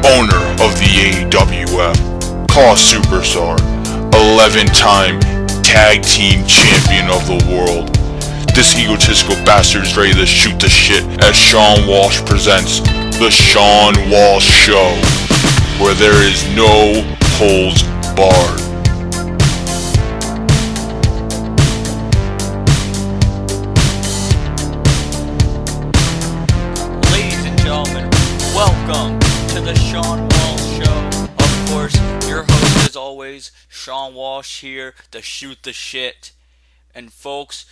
owner of the AWF, Call Superstar, 11-time Tag Team Champion of the world. This egotistical bastard is ready to shoot the shit as Sean Walsh presents The Sean Walsh Show, where there is no holds barred. Ladies and gentlemen, welcome to The Sean Walsh Show. Of course, your host as always, Sean Walsh here to shoot the shit. And folks,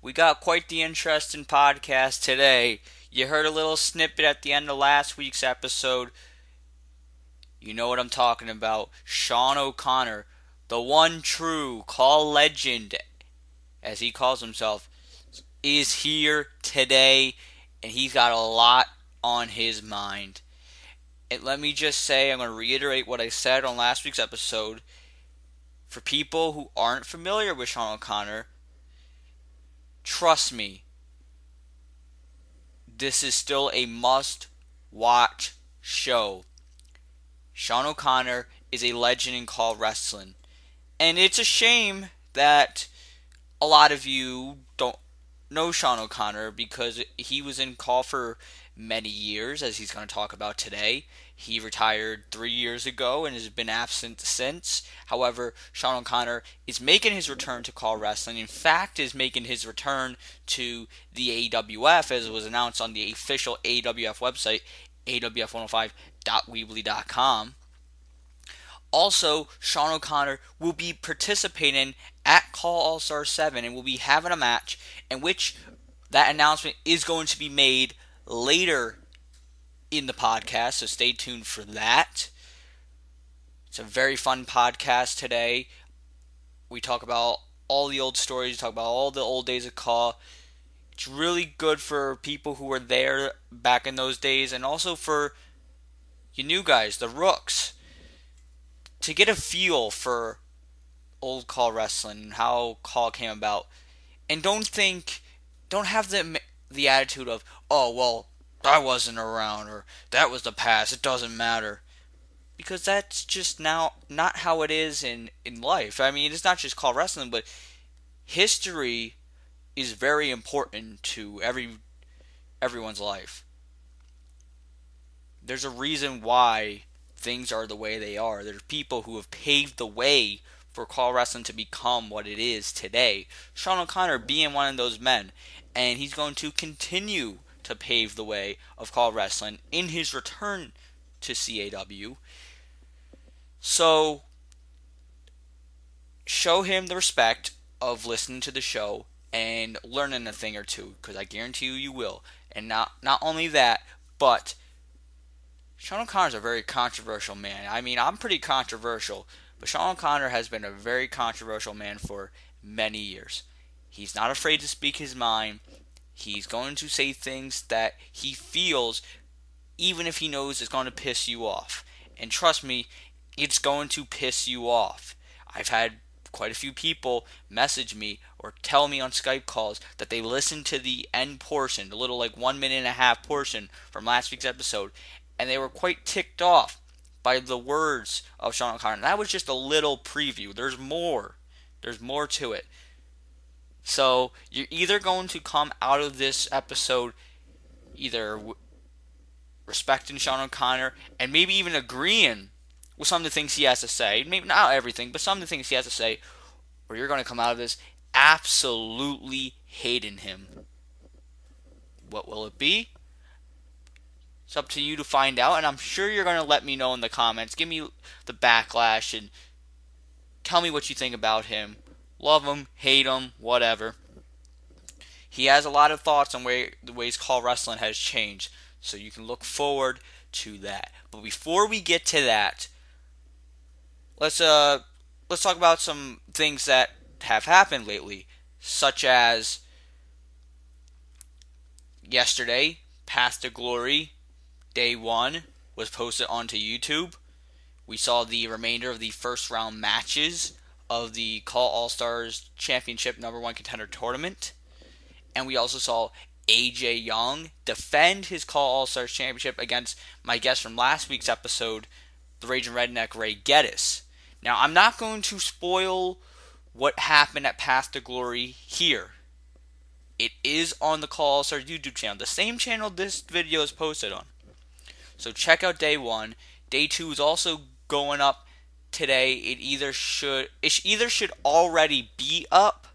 we got quite the interesting podcast today. You heard a little snippet at the end of last week's episode. You know what I'm talking about. Sean O'Connor, the one true Call legend, as he calls himself, is here today, and he's got a lot on his mind. And let me just say, I'm going to reiterate what I said on last week's episode. For people who aren't familiar with Sean O'Connor, trust me, this is still a must-watch show. Sean O'Connor is a legend in Call Wrestling. And it's a shame that a lot of you don't know Sean O'Connor because he was in Call for many years, as he's going to talk about today. He retired 3 years ago and has been absent since. However, Sean O'Connor is making his return to Call Wrestling. In fact, is making his return to the AWF, as it was announced on the official AWF website, awf105.weebly.com. Also, Sean O'Connor will be participating at Call All-Star 7 and will be having a match in which that announcement is going to be made later in the podcast, so stay tuned for that. It's a very fun podcast today. We talk about all the old stories, we talk about all the old days of Call. It's really good for people who were there back in those days, and also for you new guys, the rooks, to get a feel for old Call wrestling and how Call came about. And don't have the attitude of, oh, well, I wasn't around, or that was the past, it doesn't matter. Because that's just now not how it is in life. I mean, it's not just Call wrestling, but history is very important to everyone's life. There's a reason why things are the way they are. There's people who have paved the way for Call wrestling to become what it is today. Sean O'Connor being one of those men. And he's going to continue to pave the way of Call wrestling in his return to CAW. So, show him the respect of listening to the show and learning a thing or two, because I guarantee you will. And not only that, but Sean O'Connor's a very controversial man. I mean, I'm pretty controversial, but Sean O'Connor has been a very controversial man for many years. He's not afraid to speak his mind. He's going to say things that he feels, even if he knows it's going to piss you off. And trust me, it's going to piss you off. I've had quite a few people message me or tell me on Skype calls that they listened to the end portion, the little 1 minute and a half portion from last week's episode, and they were quite ticked off by the words of Sean O'Connor. And that was just a little preview. There's more. There's more to it. So, you're either going to come out of this episode either respecting Sean O'Connor and maybe even agreeing with some of the things he has to say. Maybe not everything, but some of the things he has to say. Or you're going to come out of this absolutely hating him. What will it be? It's up to you to find out, and I'm sure you're going to let me know in the comments. Give me the backlash and tell me what you think about him. Love him, hate him, whatever. He has a lot of thoughts on the ways Call wrestling has changed, so you can look forward to that. But before we get to that, let's talk about some things that have happened lately, such as yesterday, Path to Glory Day 1 was posted onto YouTube. We saw the remainder of the first round matches of the Call All-Stars Championship #1 Contender Tournament. And we also saw AJ Young defend his Call All-Stars championship against my guest from last week's episode, the Raging Redneck Ray Geddes. Now, I'm not going to spoil what happened at Path to Glory here. It is on the Call All-Stars YouTube channel, the same channel this video is posted on. So check out day 1. Day 2 is also going up today. It either should already be up,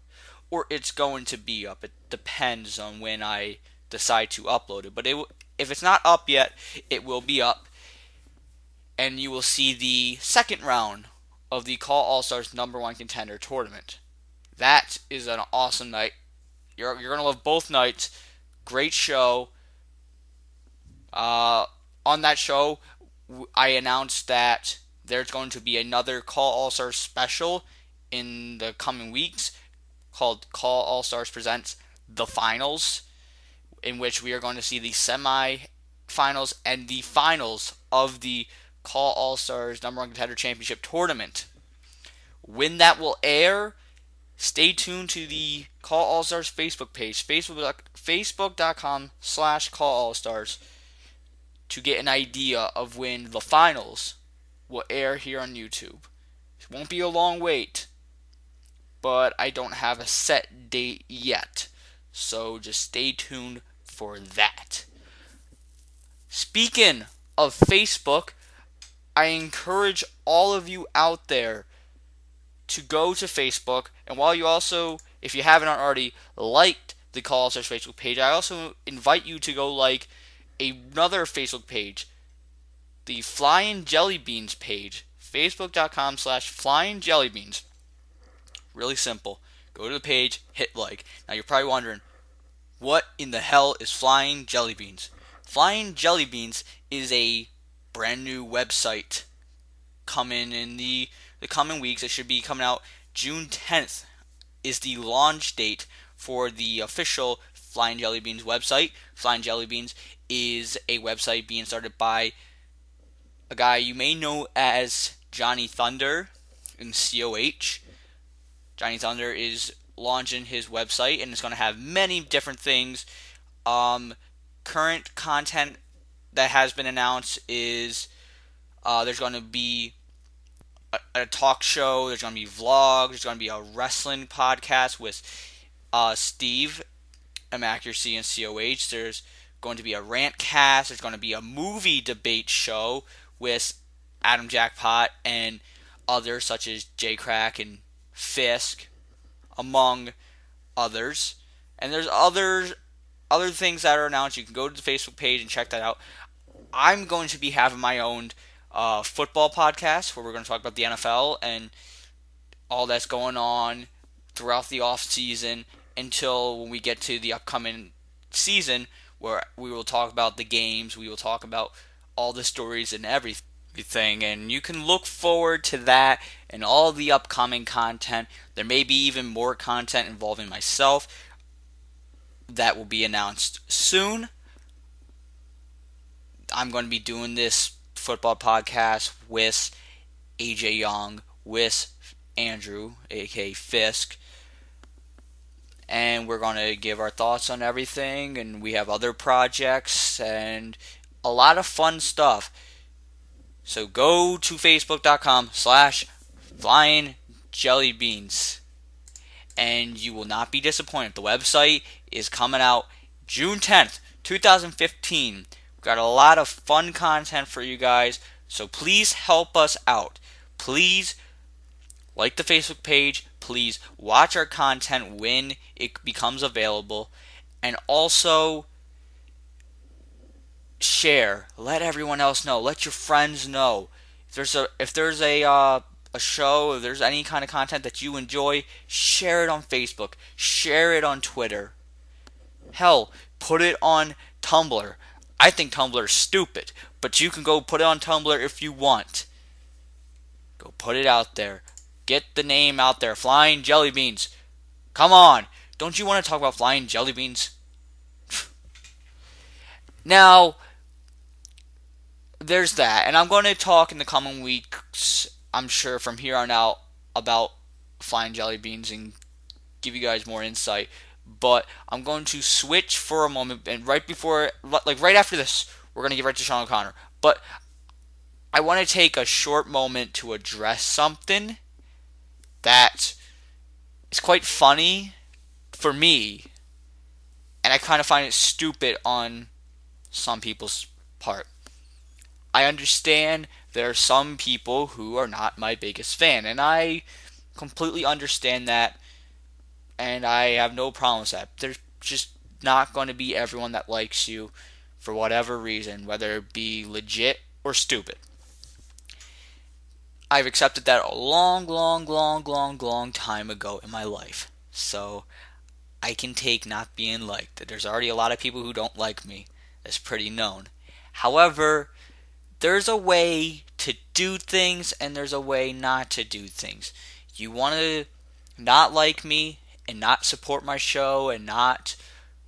or it's going to be up. It depends on when I decide to upload it. But if it's not up yet, it will be up. And you will see the second round of the Call All-Stars number 1 contender tournament. That is an awesome night. You're going to love both nights. Great show. On that show, I announced that there's going to be another Call All-Stars special in the coming weeks called Call All-Stars Presents The Finals, in which we are going to see the semi-finals and the finals of the Call All-Stars number 1 contender championship tournament. When that will air, stay tuned to the Call All-Stars Facebook page, facebook.com/CallAllStars, to get an idea of when the finals will air here on YouTube. It won't be a long wait, but I don't have a set date yet, so just stay tuned for that. Speaking of Facebook, I encourage all of you out there to go to Facebook, and while you also, if you haven't already, liked the Call All-Stars Facebook page, I also invite you to go like another Facebook page, the Flying Jelly Beans page, facebook.com/FlyingJellyBeans. Really simple. Go to the page, hit like. Now you're probably wondering, what in the hell is Flying Jelly Beans? Flying Jelly Beans is a brand new website coming in the coming weeks. It should be coming out June 10th is the launch date for the official Flying Jelly Beans website. Flying Jelly Beans is a website being started by a guy you may know as Johnny Thunder in COH. Johnny Thunder is launching his website, and it's going to have many different things. Current content that has been announced is there's going to be a talk show, there's going to be vlogs, there's going to be a wrestling podcast with Steve, Accuracy and COH. There's going to be a rant cast, there's going to be a movie debate show with Adam Jackpot and others such as J Crack and Fisk, among others. And there's other things that are announced. You can go to the Facebook page and check that out. I'm going to be having my own football podcast where we're going to talk about the NFL and all that's going on throughout the off season until when we get to the upcoming season, where we will talk about the games, we will talk about all the stories and everything, and you can look forward to that and all the upcoming content. There may be even more content involving myself that will be announced soon. I'm going to be doing this football podcast with AJ Young, with Andrew, aka Fisk, and we're going to give our thoughts on everything, and we have other projects and a lot of fun stuff. So go to facebook.com/FlyingJellyBeans and you will not be disappointed. The website is coming out June 10th, 2015. We've got a lot of fun content for you guys, so please help us out. Please like the Facebook page. Please watch our content when it becomes available. And also share. Let everyone else know. Let your friends know. If there's a show, if there's any kind of content that you enjoy, share it on Facebook. Share it on Twitter. Hell, put it on Tumblr. I think Tumblr is stupid, but you can go put it on Tumblr if you want. Go put it out there. Get the name out there. Flying Jelly Beans. Come on. Don't you want to talk about Flying Jelly Beans? Now, there's that. And I'm going to talk in the coming weeks, I'm sure, from here on out about Flying Jelly Beans and give you guys more insight. but I'm going to switch for a moment, and right after this, we're going to get right to Sean O'Connor. But I want to take a short moment to address something that is quite funny for me, and I kind of find it stupid on some people's part. I understand there are some people who are not my biggest fan, and I completely understand that, and I have no problem with that. There's just not going to be everyone that likes you for whatever reason, whether it be legit or stupid. I've accepted that a long time ago in my life. So I can take not being liked. There's already a lot of people who don't like me. That's pretty known. However, there's a way to do things and there's a way not to do things. You want to not like me and not support my show and not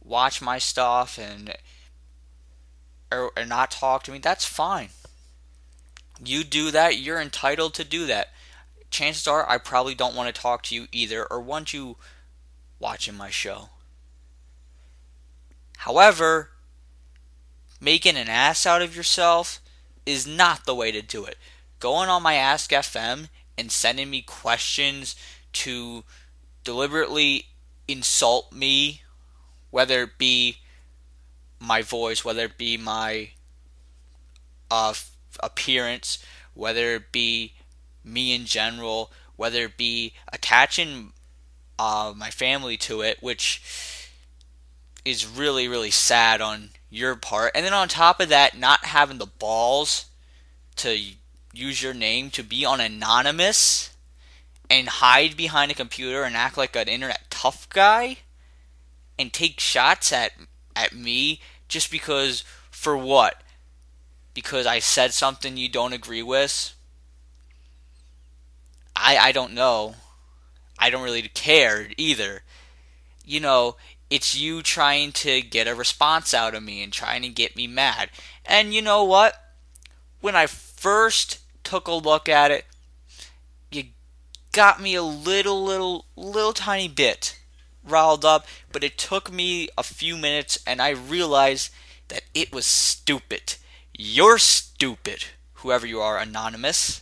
watch my stuff or not talk to me, that's fine. You do that, you're entitled to do that. Chances are I probably don't want to talk to you either or want you watching my show. However, making an ass out of yourself is not the way to do it. Going on my Ask FM and sending me questions to deliberately insult me, whether it be my voice, whether it be my appearance, whether it be me in general, whether it be attaching my family to it, which is really sad on your part. And then on top of that, not having the balls to use your name to be on anonymous and hide behind a computer and act like an internet tough guy and take shots at me just because, for what? Because I said something you don't agree with? I don't know. I don't really care either. You know, it's you trying to get a response out of me and trying to get me mad. And you know what? When I first took a look at it, you got me a little tiny bit riled up, but it took me a few minutes and I realized that it was stupid. You're stupid, whoever you are, anonymous.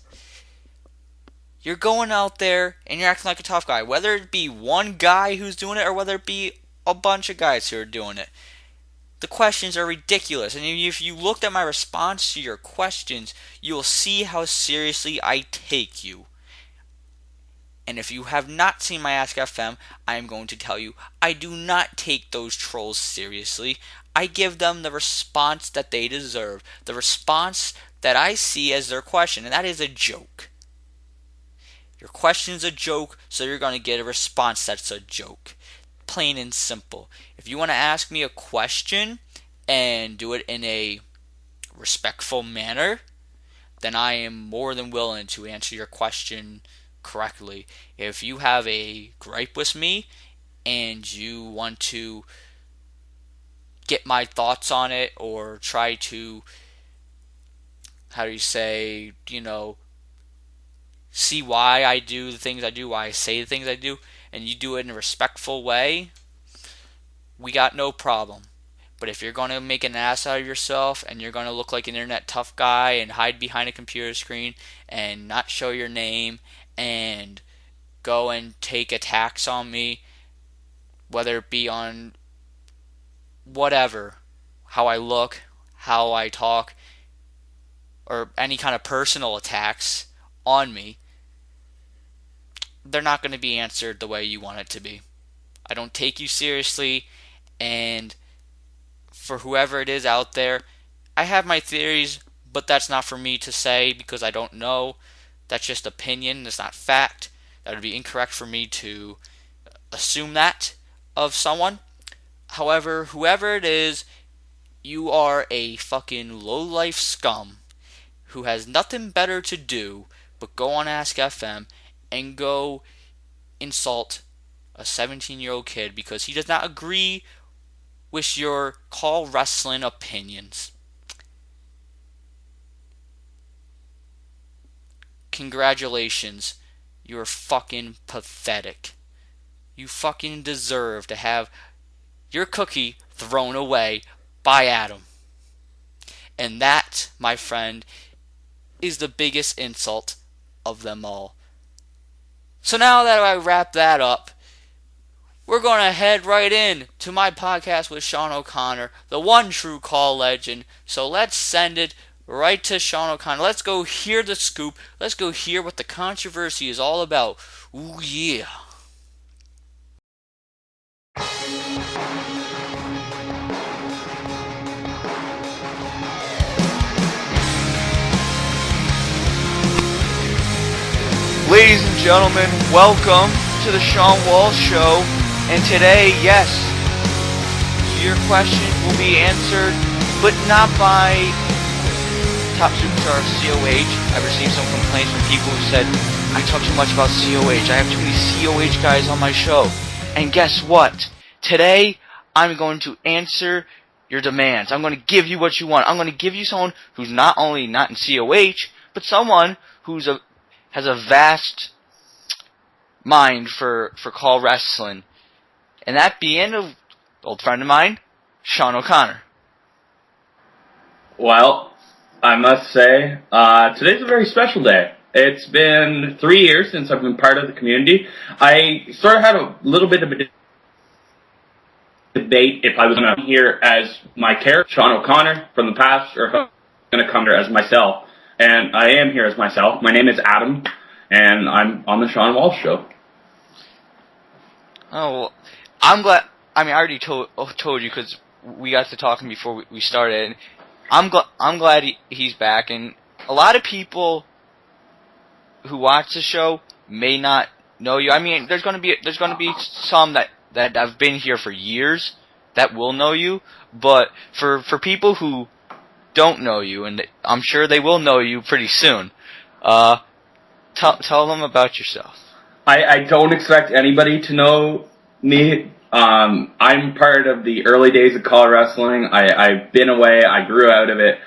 You're going out there and you're acting like a tough guy, whether it be one guy who's doing it or whether it be a bunch of guys who are doing it. The questions are ridiculous, and if you looked at my response to your questions, you will see how seriously I take you. And if you have not seen my Ask FM, I am going to tell you, I do not take those trolls seriously. I give them the response that they deserve, the response that I see as their question, and that is a joke. Your question is a joke, so you're going to get a response that's a joke. Plain and simple. If you want to ask me a question and do it in a respectful manner, then I am more than willing to answer your question correctly. If you have a gripe with me and you want to get my thoughts on it or try to, see why I do the things I do, why I say the things I do, and you do it in a respectful way, we got no problem. But if you're going to make an ass out of yourself and you're going to look like an internet tough guy and hide behind a computer screen and not show your name and go and take attacks on me, whether it be on whatever, how I look, how I talk, or any kind of personal attacks on me, they're not going to be answered the way you want it to be. I don't take you seriously, and for whoever it is out there, I have my theories, but that's not for me to say because I don't know. That's just opinion, that's not fact. That would be incorrect for me to assume that of someone. However, whoever it is, you are a fucking low-life scum who has nothing better to do but go on Ask FM and go insult a 17-year-old kid because he does not agree with your call wrestling opinions. Congratulations. You're fucking pathetic. You fucking deserve to have your cookie thrown away by Adam. And that, my friend, is the biggest insult of them all. So now that I wrap that up, we're going to head right in to my podcast with Sean O'Connor, the one true call legend. So let's send it right to Sean O'Connor. Let's go hear the scoop. Let's go hear what the controversy is all about. Ooh, yeah. Ladies and gentlemen, welcome to the Sean Walsh Show. And today, yes, your question will be answered, but not by top superstar COH. I've received some complaints from people who said, I talk too much about COH. I have too many COH guys on my show. And guess what? Today, I'm going to answer your demands. I'm going to give you what you want. I'm going to give you someone who's not only not in COH, but someone who's has a vast mind for call wrestling. And that being an old friend of mine, Sean O'Connor. Well, I must say, today's a very special day. It's been 3 years since I've been part of the community. I sort of had a little bit of a debate if I was going to come here as my character, Sean O'Connor, from the past, or if I was going to come here as myself. And I am here as myself. My name is Adam, and I'm on the Sean Walsh Show. Oh, well, I'm glad. I mean, I already told you because we got to talking before we started. I'm glad he's back, and a lot of people who watch the show may not know you. I mean, there's gonna be some that have been here for years that will know you, but for people who don't know you, and I'm sure they will know you pretty soon, tell them about yourself. I don't expect anybody to know me. I'm part of the early days of call wrestling. I've been away. I grew out of it.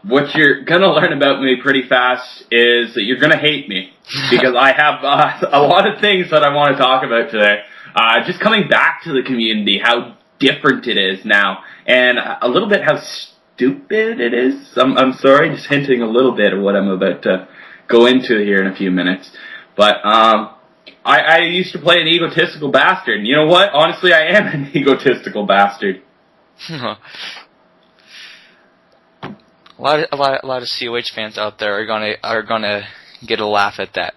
What you're gonna learn about me pretty fast is that you're gonna hate me because I have a lot of things that I want to talk about today. Just coming back to the community, how different it is now, and a little bit how stupid it is. I'm sorry, just hinting a little bit of what I'm about to go into here in a few minutes. But I used to play an egotistical bastard. And you know what? Honestly, I am an egotistical bastard. A lot of COH fans out there are gonna get a laugh at that.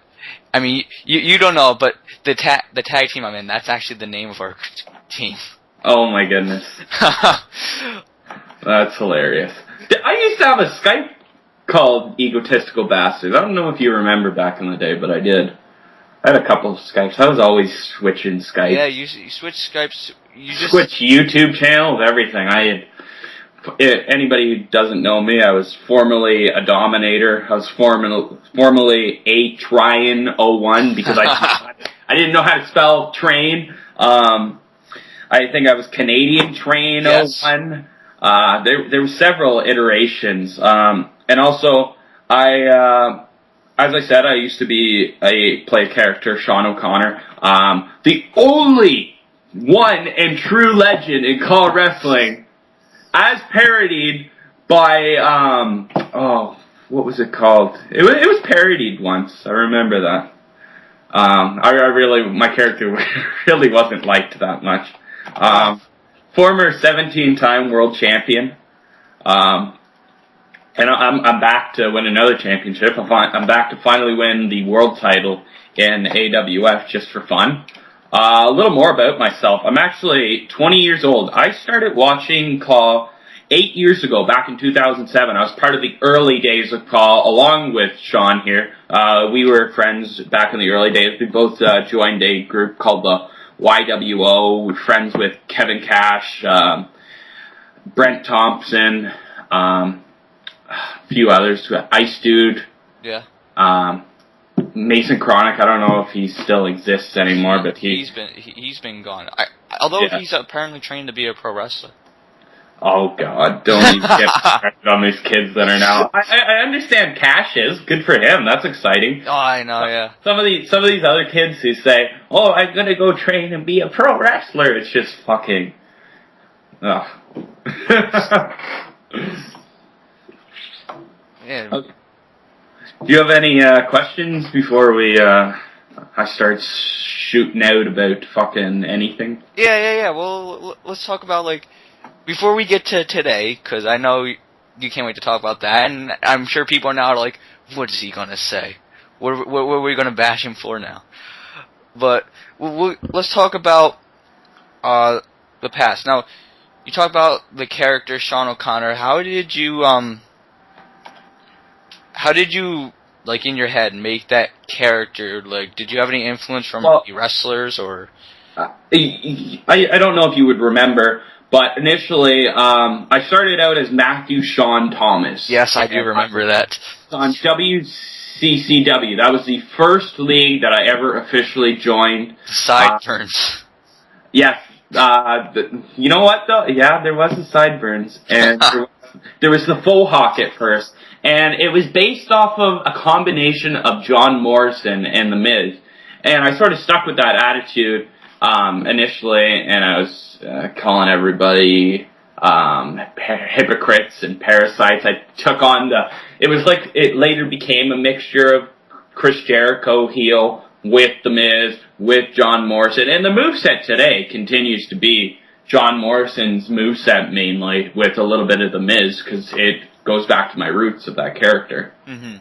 I mean, you don't know, but the tag team I'm in, that's actually the name of our team. Oh my goodness. That's hilarious. I used to have a Skype called Egotistical Bastards. I don't know if you remember back in the day, but I did. I had a couple of Skypes. I was always switching Skype. Yeah, you switch Skypes. You just switch YouTube channels, everything. Anybody who doesn't know me, I was formerly a Dominator. I was formerly a Tryon-01 because I didn't know how to spell train. I think I was Canadian Train-01. Yes. There were several iterations. And also, as I said, I used to play a character, Sean O'Connor. The only one and true legend in call wrestling, as parodied by, what was it called? It was parodied once. I remember that. My character really wasn't liked that much. Former 17-time world champion. And I'm back to win another championship. I'm back to finally win the world title in AWF just for fun. A little more about myself. I'm actually 20 years old. I started watching Call 8 years ago, back in 2007. I was part of the early days of Call, along with Sean here. We were friends back in the early days. We both joined a group called the YWO. We're friends with Kevin Cash, Brent Thompson, a few others. Ice Dude. Yeah. Mason Chronic. I don't know if he still exists anymore, but he's been gone. Although he's apparently trained to be a pro wrestler. Oh God! Don't even get started on these kids that are now. I understand Cash is good for him. That's exciting. Oh, I know. Yeah. Some of these other kids who say, "Oh, I'm gonna go train and be a pro wrestler," it's just fucking Ugh. Yeah. Okay. Do you have any questions before I start shooting out about fucking anything? Yeah. Well, let's talk about, like, before we get to today, because I know you can't wait to talk about that, and I'm sure people now are like, what is he going to say? What are we going to bash him for now? But let's talk about the past. Now, you talk about the character Sean O'Connor. How did you like, in your head, make that character? Like, did you have any influence from the wrestlers, or? I don't know if you would remember, but initially, I started out as Matthew Sean Thomas. Yes, I do remember that. On WCCW. That was the first league that I ever officially joined. Sideburns. Yes. You know what, though? Yeah, there was the sideburns. And there was the faux hawk at first. And it was based off of a combination of John Morrison and The Miz. And I sort of stuck with that attitude initially, and I was calling everybody hypocrites and parasites. I took on it was like it later became a mixture of Chris Jericho heel with The Miz, with John Morrison, and the moveset today continues to be John Morrison's moveset mainly, with a little bit of The Miz, because it goes back to my roots of that character. Mm-hmm.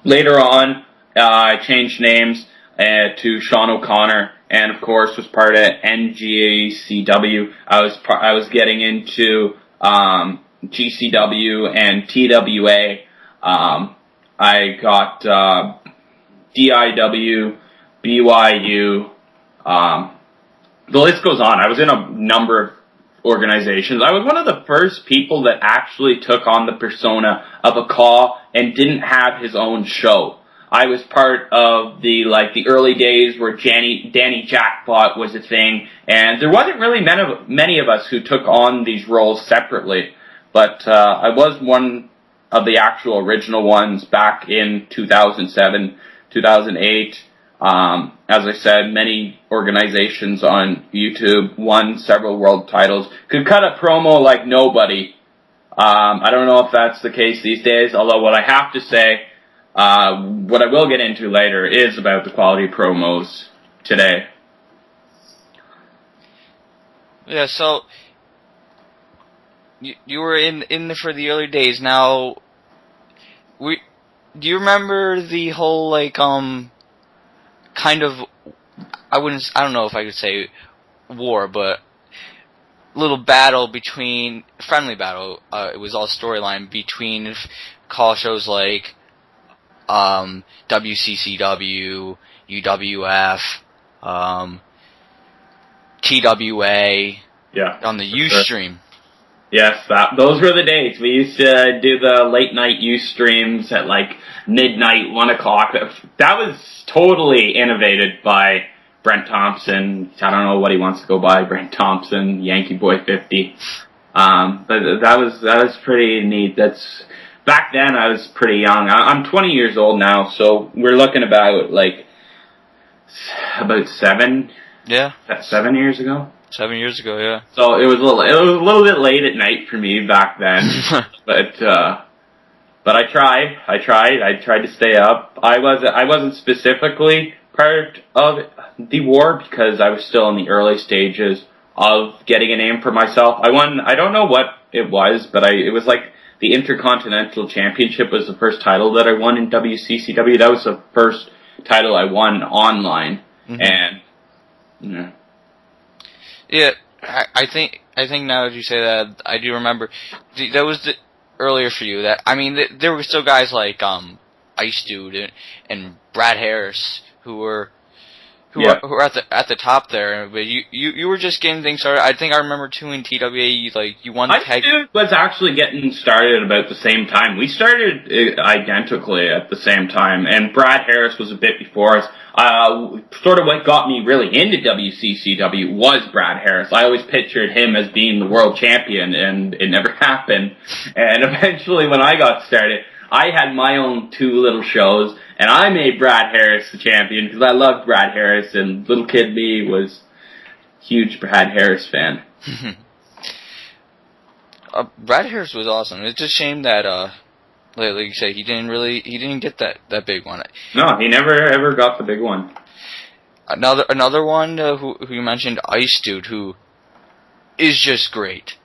Later on, I changed names to Sean O'Connor, and of course was part of NGCW. I was getting into GCW and TWA. I got DIW, BYU. The list goes on. I was in a number of organizations. I was one of the first people that actually took on the persona of a call and didn't have his own show. I was part of the early days where Danny Jackpot was a thing, and there wasn't really many of us who took on these roles separately, but I was one of the actual original ones back in 2007, 2008. As I said, many organizations on YouTube won several world titles, could cut a promo like nobody. I don't know if that's the case these days, although what I have to say, what I will get into later is about the quality promos today. Yeah, so you were in for the early days. Now, do you remember the whole kind of, I don't know if I could say war, but little battle friendly battle, it was all storyline between call shows like WCCW, UWF, TWA, on the Ustream. Yes, those were the days. We used to do the late night Ustreams at midnight, 1 o'clock. That was totally innovated by Brent Thompson. I don't know what he wants to go by, Brent Thompson, Yankee Boy 50. But that was pretty neat. Back then I was pretty young. I'm 20 years old now, so we're looking about 7 years ago. 7 years ago, yeah. So it was a little bit late at night for me back then, but I tried to stay up. I wasn't specifically part of the war because I was still in the early stages of getting a name for myself. I don't know what it was, but it was the Intercontinental Championship was the first title that I won in WCCW. That was the first title I won online, and yeah, I think now that you say that, I do remember that was earlier for you. That there were still guys like Ice Dude and Brad Harris who were at the top there, but you were just getting things started. I think I remember too in TWA, you won the tag. Dude was actually getting started about the same time. We started identically at the same time, and Brad Harris was a bit before us. Sort of what got me really into WCCW was Brad Harris. I always pictured him as being the world champion, and it never happened. And eventually, when I got started, I had my own 2 little shows, and I made Brad Harris the champion because I loved Brad Harris, and little kid me was a huge Brad Harris fan. Brad Harris was awesome. It's just a shame that, like you say, he didn't get that big one. No, he never ever got the big one. Another one who you mentioned, Ice Dude, who is just great.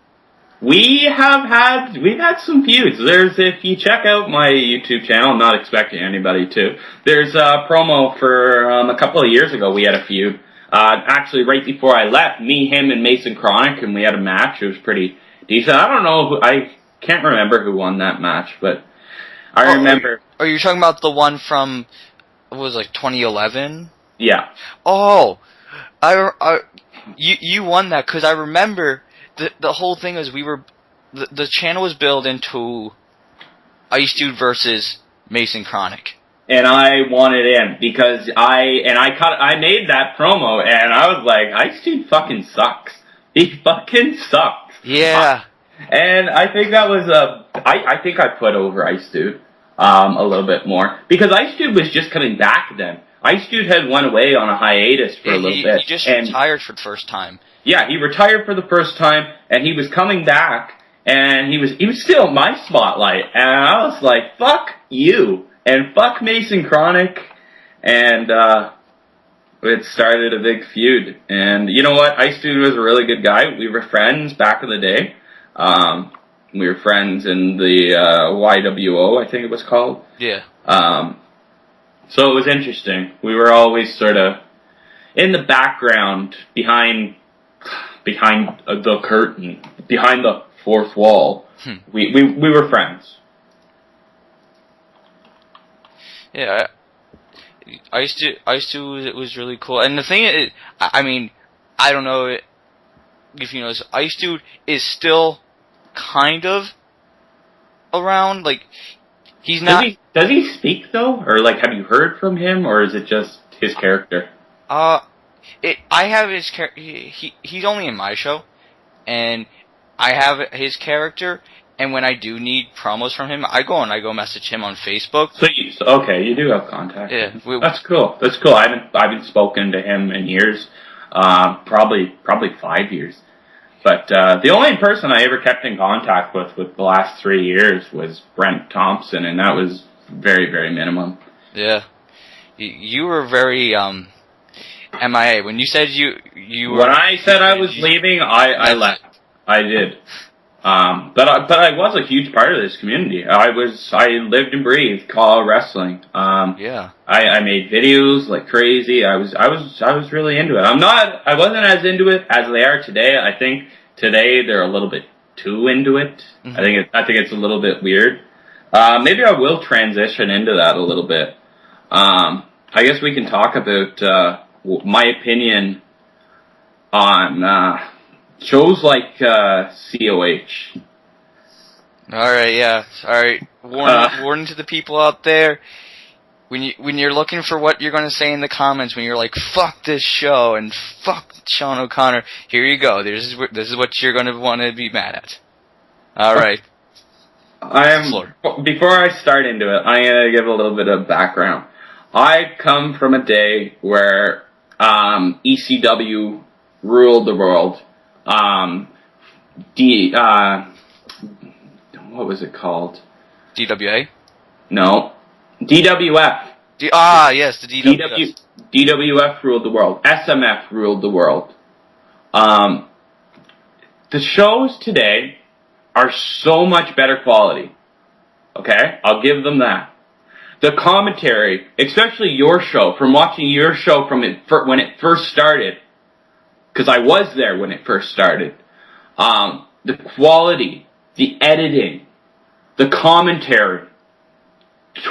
We've had some feuds. If you check out my YouTube channel, I'm not expecting anybody to. There's a promo for a couple of years ago. We had a feud. Actually, right before I left, me, him, and Mason Chronic, and we had a match. It was pretty decent. I don't know I can't remember who won that match, but I remember. Are you talking about the one from, what was it, like 2011? Yeah. Oh, you won that because I remember. The whole thing is the channel was built into Ice Dude versus Mason Chronic. And I wanted in because I made that promo and I was like, Ice Dude fucking sucks. He fucking sucks. Yeah. And I think that was I think I put over Ice Dude a little bit more because Ice Dude was just coming back then. Ice Dude had went away on a hiatus for a little bit. He just retired for the first time. Yeah, he retired for the first time, and he was coming back, and he was still in my spotlight, and I was like, fuck you, and fuck Mason Chronic, and it started a big feud. And you know what? Ice Dude was a really good guy. We were friends back in the day. We were friends in the YWO, I think it was called. Yeah. So it was interesting. We were always sort of in the background behind the curtain, behind the fourth wall. We were friends. Yeah, Ice Dude it was really cool. And the thing is, I mean, I don't know if you know this, Ice Dude is still kind of around. Like, he's not. Does he speak though, or like, have you heard from him, or is it just his character? I have his character. He's only in my show, and I have his character. And when I do need promos from him, I go message him on Facebook. So you do have contact. Yeah, that's cool. That's cool. I haven't spoken to him in years, probably 5 years. But the only person I ever kept in contact with the last 3 years was Brent Thompson, and that was very, very minimum. Yeah, you were very MIA when you said you were. When I said I was leaving, I left. I did. But I was a huge part of this community. I lived and breathed call wrestling. Yeah. I made videos like crazy. I was really into it. I wasn't as into it as they are today. I think today they're a little bit too into it. Mm-hmm. I think it's a little bit weird. Maybe I will transition into that a little bit. I guess we can talk about my opinion on shows like COH. Alright, yeah. Alright. Warning to the people out there. When you're looking for what you're gonna say in the comments, when you're like, fuck this show and fuck Sean O'Connor, here you go. This is what you're gonna wanna be mad at. Alright. Before I start into it, I'm gonna give a little bit of background. I come from a day where ECW ruled the world. What was it called? DWA? No. DWF. Yes, the DWF. DWF ruled the world. SMF ruled the world. The shows today are so much better quality. Okay? I'll give them that. The commentary, especially your show, from watching your show when it first started, because I was there when it first started, the quality, the editing, the commentary,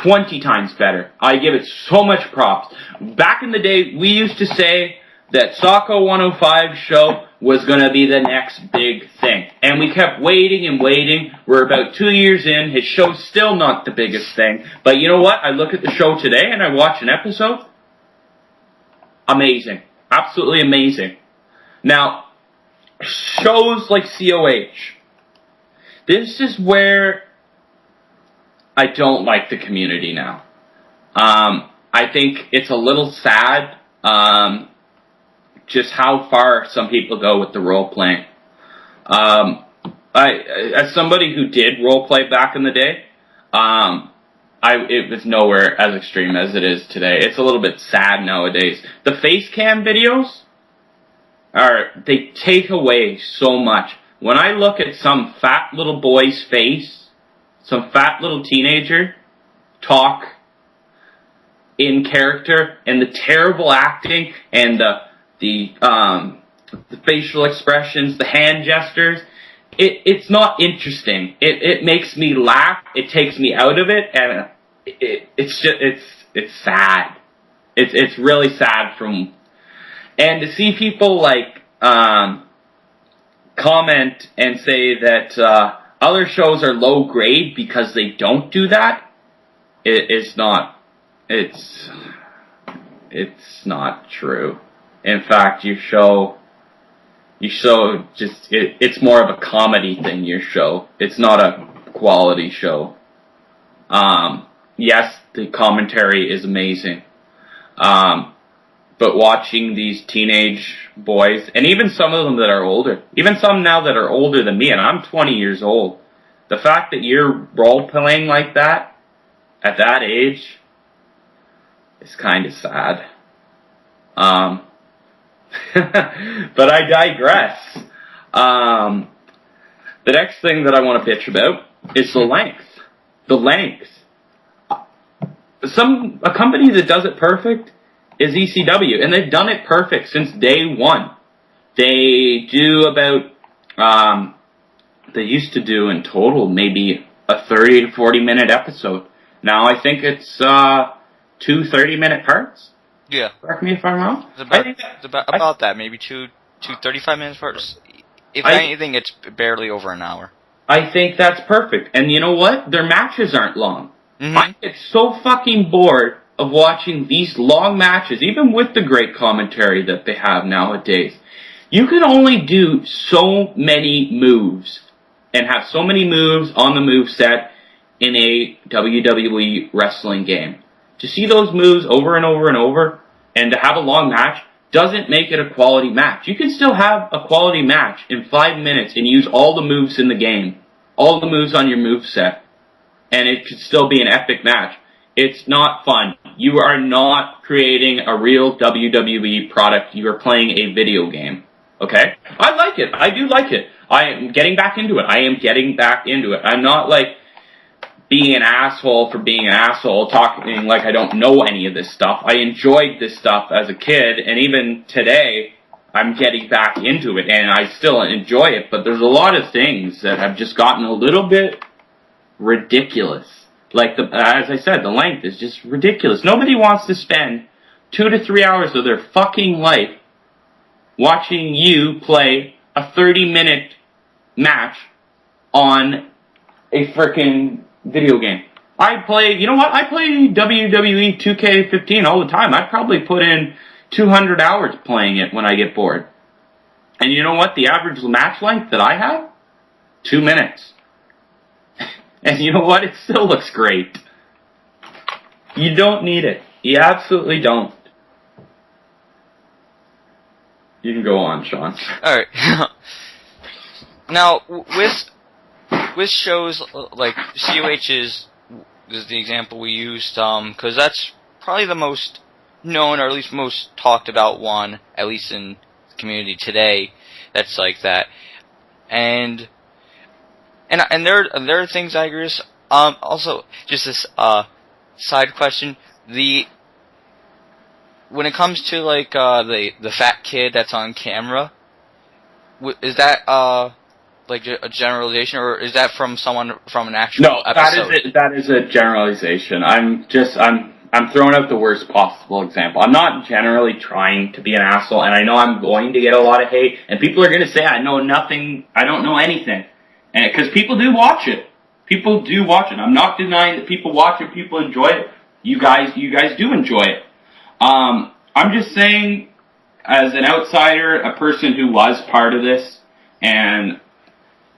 20 times better. I give it so much props. Back in the day, we used to say that Socko 105 show was going to be the next big thing. And we kept waiting and waiting. We're about 2 years in. His show's still not the biggest thing. But you know what? I look at the show today and I watch an episode. Amazing. Absolutely amazing. Now, shows like COH. This is where I don't like the community now. I think it's a little sad, just how far some people go with the role playing. as somebody who did role play back in the day, it was nowhere as extreme as it is today. It's a little bit sad nowadays. The face cam videos they take away so much. When I look at some fat little boy's face, some fat little teenager talk in character, and the terrible acting and the facial expressions, the hand gestures, it's not interesting. It makes me laugh. It takes me out of it, and it's sad. It's really sad and to see people like comment and say that other shows are low grade because they don't do that. It's not true. In fact, it's more of a comedy thing, your show. It's not a quality show. Yes, the commentary is amazing. But watching these teenage boys, and even some of them that are older, even some now that are older than me, and I'm 20 years old, the fact that you're role-playing like that, at that age, is kind of sad. But I digress. The next thing that I want to bitch about is the length. The length. A company that does it perfect is ECW, and they've done it perfect since day one. They do about, they used to do in total maybe a 30 to 40 minute episode. Now I think it's 2 30-minute parts. Yeah. Correct me if I'm wrong. It's about that, maybe two 35-minute parts. If anything, it's barely over an hour. I think that's perfect. And you know what? Their matches aren't long. Mm-hmm. I get so fucking bored of watching these long matches, even with the great commentary that they have nowadays. You can only do so many moves and have so many moves on the move set in a WWE wrestling game. To see those moves over and over and over and to have a long match doesn't make it a quality match. You can still have a quality match in 5 minutes and use all the moves in the game, all the moves on your move set, and it could still be an epic match. It's not fun. You are not creating a real WWE product. You are playing a video game. Okay? I like it. I do like it. I am getting back into it. I'm not like being an asshole for being an asshole, talking like I don't know any of this stuff. I enjoyed this stuff as a kid, and even today, I'm getting back into it, and I still enjoy it, but there's a lot of things that have just gotten a little bit ridiculous. Like, as I said, the length is just ridiculous. Nobody wants to spend 2 to 3 hours of their fucking life watching you play a 30-minute match on a frickin' video game. I play WWE 2K15 all the time. I probably put in 200 hours playing it when I get bored. And you know what? The average match length that I have? 2 minutes. And you know what? It still looks great. You don't need it. You absolutely don't. You can go on, Shawn. Alright. Now, with shows like COH is the example we used, because that's probably the most known, or at least most talked about one, at least in the community today, that's like that. And there are things I agree with. Also, just this side question: when it comes to like the fat kid that's on camera, is that like a generalization, or is that from someone from an actual episode? That is a generalization. I'm throwing out the worst possible example. I'm not generally trying to be an asshole, and I know I'm going to get a lot of hate, and people are going to say I know nothing, I don't know anything. And because people do watch it. People do watch it. I'm not denying that people watch it, people enjoy it. You guys do enjoy it. I'm just saying, as an outsider, a person who was part of this, and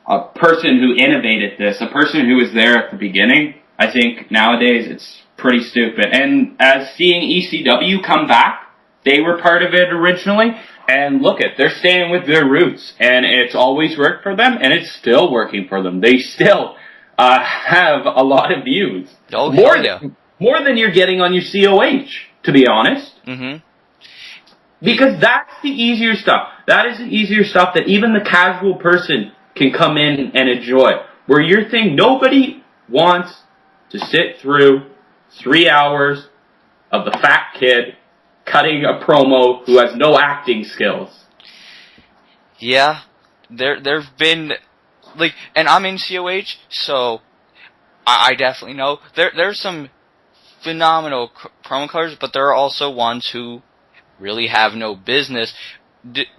a person who innovated this, a person who was there at the beginning, I think nowadays it's pretty stupid. And as seeing ECW come back They were part of it originally, and look at, they're staying with their roots, and it's always worked for them, and it's still working for them. They still have a lot of views. Oh, More than you're getting on your COH, to be honest. Mm-hmm. Because that's the easier stuff. That is the easier stuff that even the casual person can come in and enjoy. Where your thing, nobody wants to sit through 3 hours of the fat kid cutting a promo who has no acting skills. Yeah, there've been, like, and I'm in COH, so I definitely know. There's some phenomenal promo cutters, but there are also ones who really have no business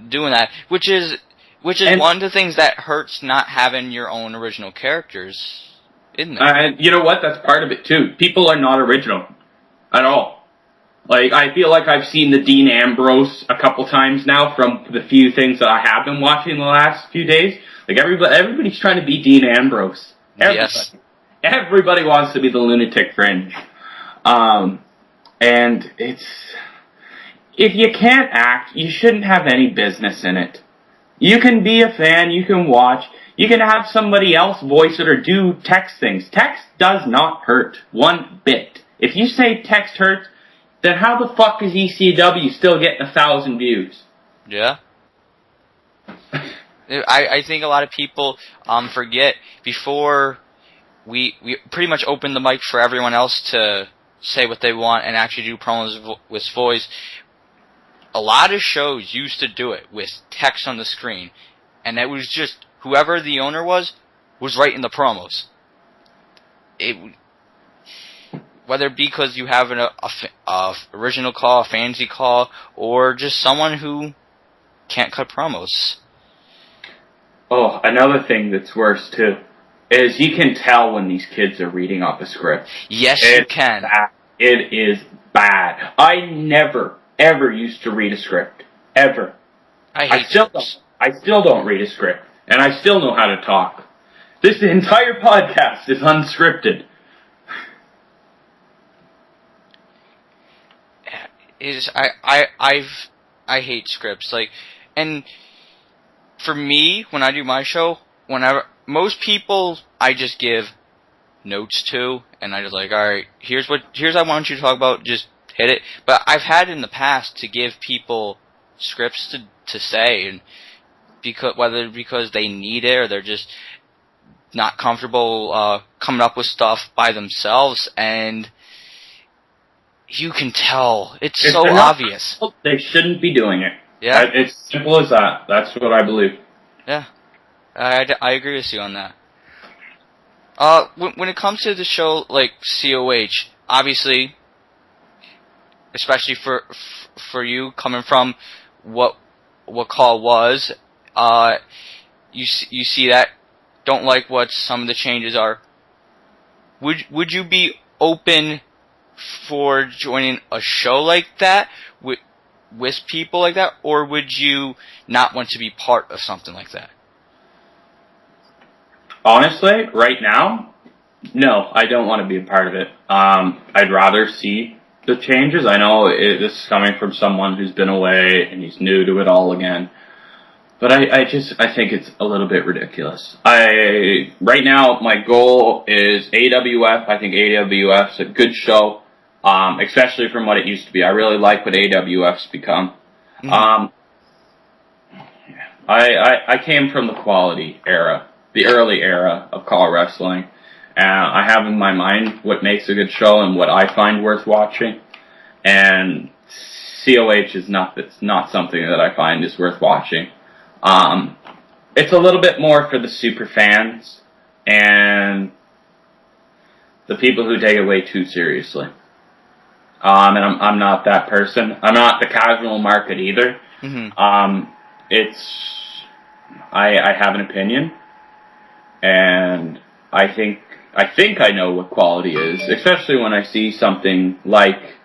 doing that, which is one of the things that hurts not having your own original characters, isn't it? You know what? That's part of it, too. People are not original at all. Like, I feel like I've seen the Dean Ambrose a couple times now from the few things that I have been watching the last few days. Like, everybody's trying to be Dean Ambrose. Yes. Everybody wants to be the lunatic fringe. And it's... If you can't act, you shouldn't have any business in it. You can be a fan, you can watch, you can have somebody else voice it or do text things. Text does not hurt one bit. If you say text hurts, then how the fuck is ECW still getting 1,000 views? Yeah. I think a lot of people forget, before we pretty much opened the mic for everyone else to say what they want and actually do promos with voice. A lot of shows used to do it with text on the screen, and it was just whoever the owner was writing the promos. Whether it be because you have a original call, a fantasy call, or just someone who can't cut promos. Oh, another thing that's worse too is you can tell when these kids are reading off a script. Yes, you can. It is bad. I never ever used to read a script. Ever. I still don't read a script. And I still know how to talk. This entire podcast is unscripted. I hate scripts. Like, and for me, when I do my show, most people I just give notes to, and I just like, alright, here's I want you to talk about, just hit it. But I've had in the past to give people scripts to say, and whether because they need it or they're just not comfortable coming up with stuff by themselves, and you can tell. It's so obvious. They shouldn't be doing it. Yeah. It's simple as that. That's what I believe. Yeah. I agree with you on that. When it comes to the show like COH, obviously, especially for you coming from what Call was, you see that, don't like what some of the changes are. Would you be open for joining a show like that with people like that, or would you not want to be part of something like that? Honestly, right now, no, I don't want to be a part of it. I'd rather see the changes. I know this is coming from someone who's been away and he's new to it all again. But I think it's a little bit ridiculous. Right now, my goal is AWF. I think AWF's a good show, especially from what it used to be. I really like what AWF's become. Mm-hmm. I came from the quality era, the early era of Call Wrestling. I have in my mind what makes a good show and what I find worth watching. And COH is not something that I find is worth watching. It's a little bit more for the super fans and the people who take it way too seriously. And I'm not that person. I'm not the casual market either. Mm-hmm. I have an opinion, and I think I know what quality is, especially when I see something like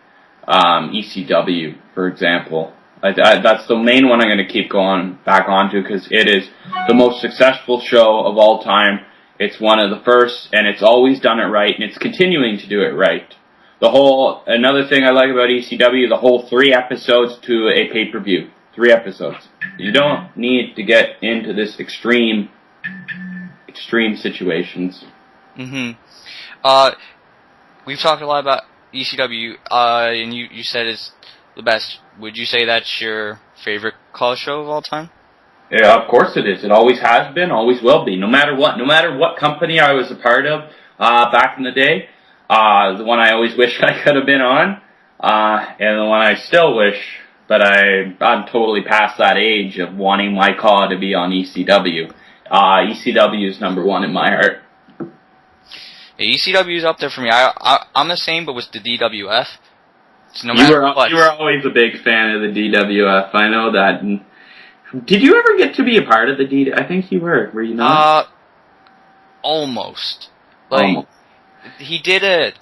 ECW, for example. That's the main one I'm going to keep going back onto because it is the most successful show of all time. It's one of the first, and it's always done it right, and it's continuing to do it right. Another thing I like about ECW, the whole 3 episodes to a pay-per-view. 3 episodes. You don't need to get into this extreme situations. We've talked a lot about ECW, and you said it's the best. Would you say that's your favorite call show of all time? Yeah, of course it is. It always has been, always will be. No matter what company I was a part of back in the day, the one I always wish I could have been on, and the one I still wish, but I'm totally past that age of wanting my call to be on ECW. ECW is number 1 in my heart. Yeah, ECW is up there for me. I'm the same, but with the DWF. So no you matter were what. You were always a big fan of the DWF. I know that. And did you ever get to be a part of the DWF? I think you were. Were you not? Almost. Almost. He did a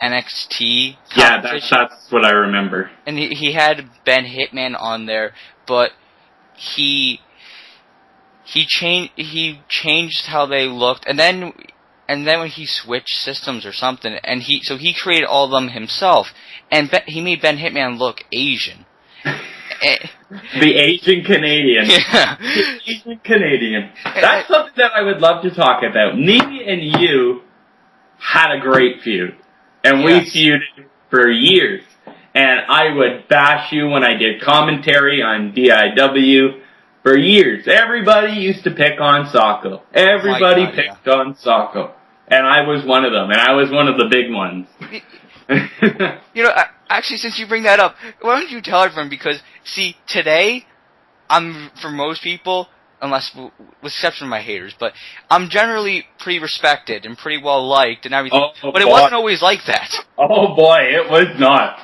NXT competition. Yeah, that's what I remember. And he had Ben Hitman on there, but he changed how they looked, and then when he switched systems or something, and he created all of them himself, and he made Ben Hitman look Asian. The Asian Canadian. Yeah. The Asian Canadian. That's something that I would love to talk about. Me and you had a great feud, and we feuded for years. And I would bash you when I did commentary on DIW for years. Everybody used to pick on Socko. Everybody picked on Socko. And I was one of them, and I was one of the big ones. Actually, since you bring that up, why don't you tell everyone? Because, see, today, for most people, unless, with exception of my haters, but I'm generally pretty respected and pretty well liked and everything. But it wasn't always like that. Oh boy, it was not.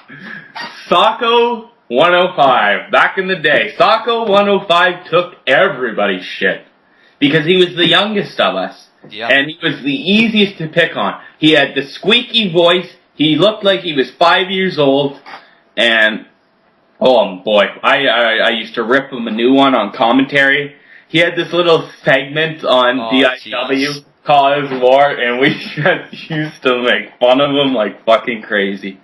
Socko 105, back in the day, Socko 105 took everybody's shit. Because he was the youngest of us. Yeah. And he was the easiest to pick on. He had the squeaky voice. He looked like he was 5 years old. And, oh boy, I used to rip him a new one on commentary. He had this little segment on DIW called His War, and we just used to make fun of him like fucking crazy.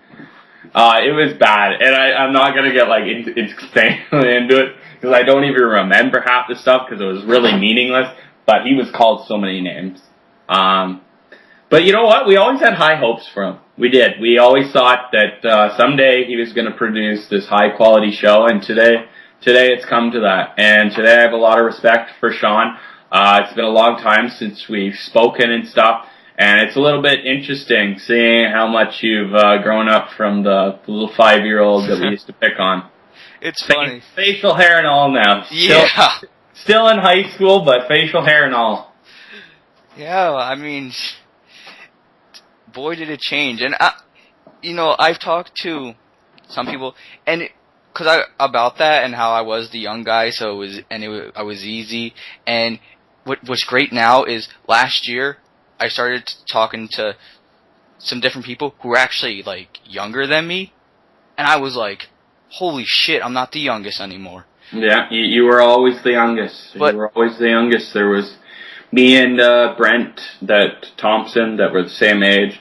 It was bad, and I'm not gonna get like insanely into it, because I don't even remember half the stuff, because it was really meaningless, but he was called so many names. But you know what? We always had high hopes for him. We did. We always thought that someday he was going to produce this high-quality show, and today it's come to that. And today I have a lot of respect for Shawn. It's been a long time since we've spoken and stuff, and it's a little bit interesting seeing how much you've grown up from the little 5-year-old that we used to pick on. It's funny. Facial hair and all now. Yeah. Still in high school, but facial hair and all. Yeah, I mean, boy, did it change. And, I've talked to some people, and about that and how I was the young guy, I was easy. And what's great now is last year I started talking to some different people who were actually like younger than me, and I was like, holy shit, I'm not the youngest anymore. Yeah, you were always the youngest. You were always the youngest. There was me and Brent Thompson that were the same age.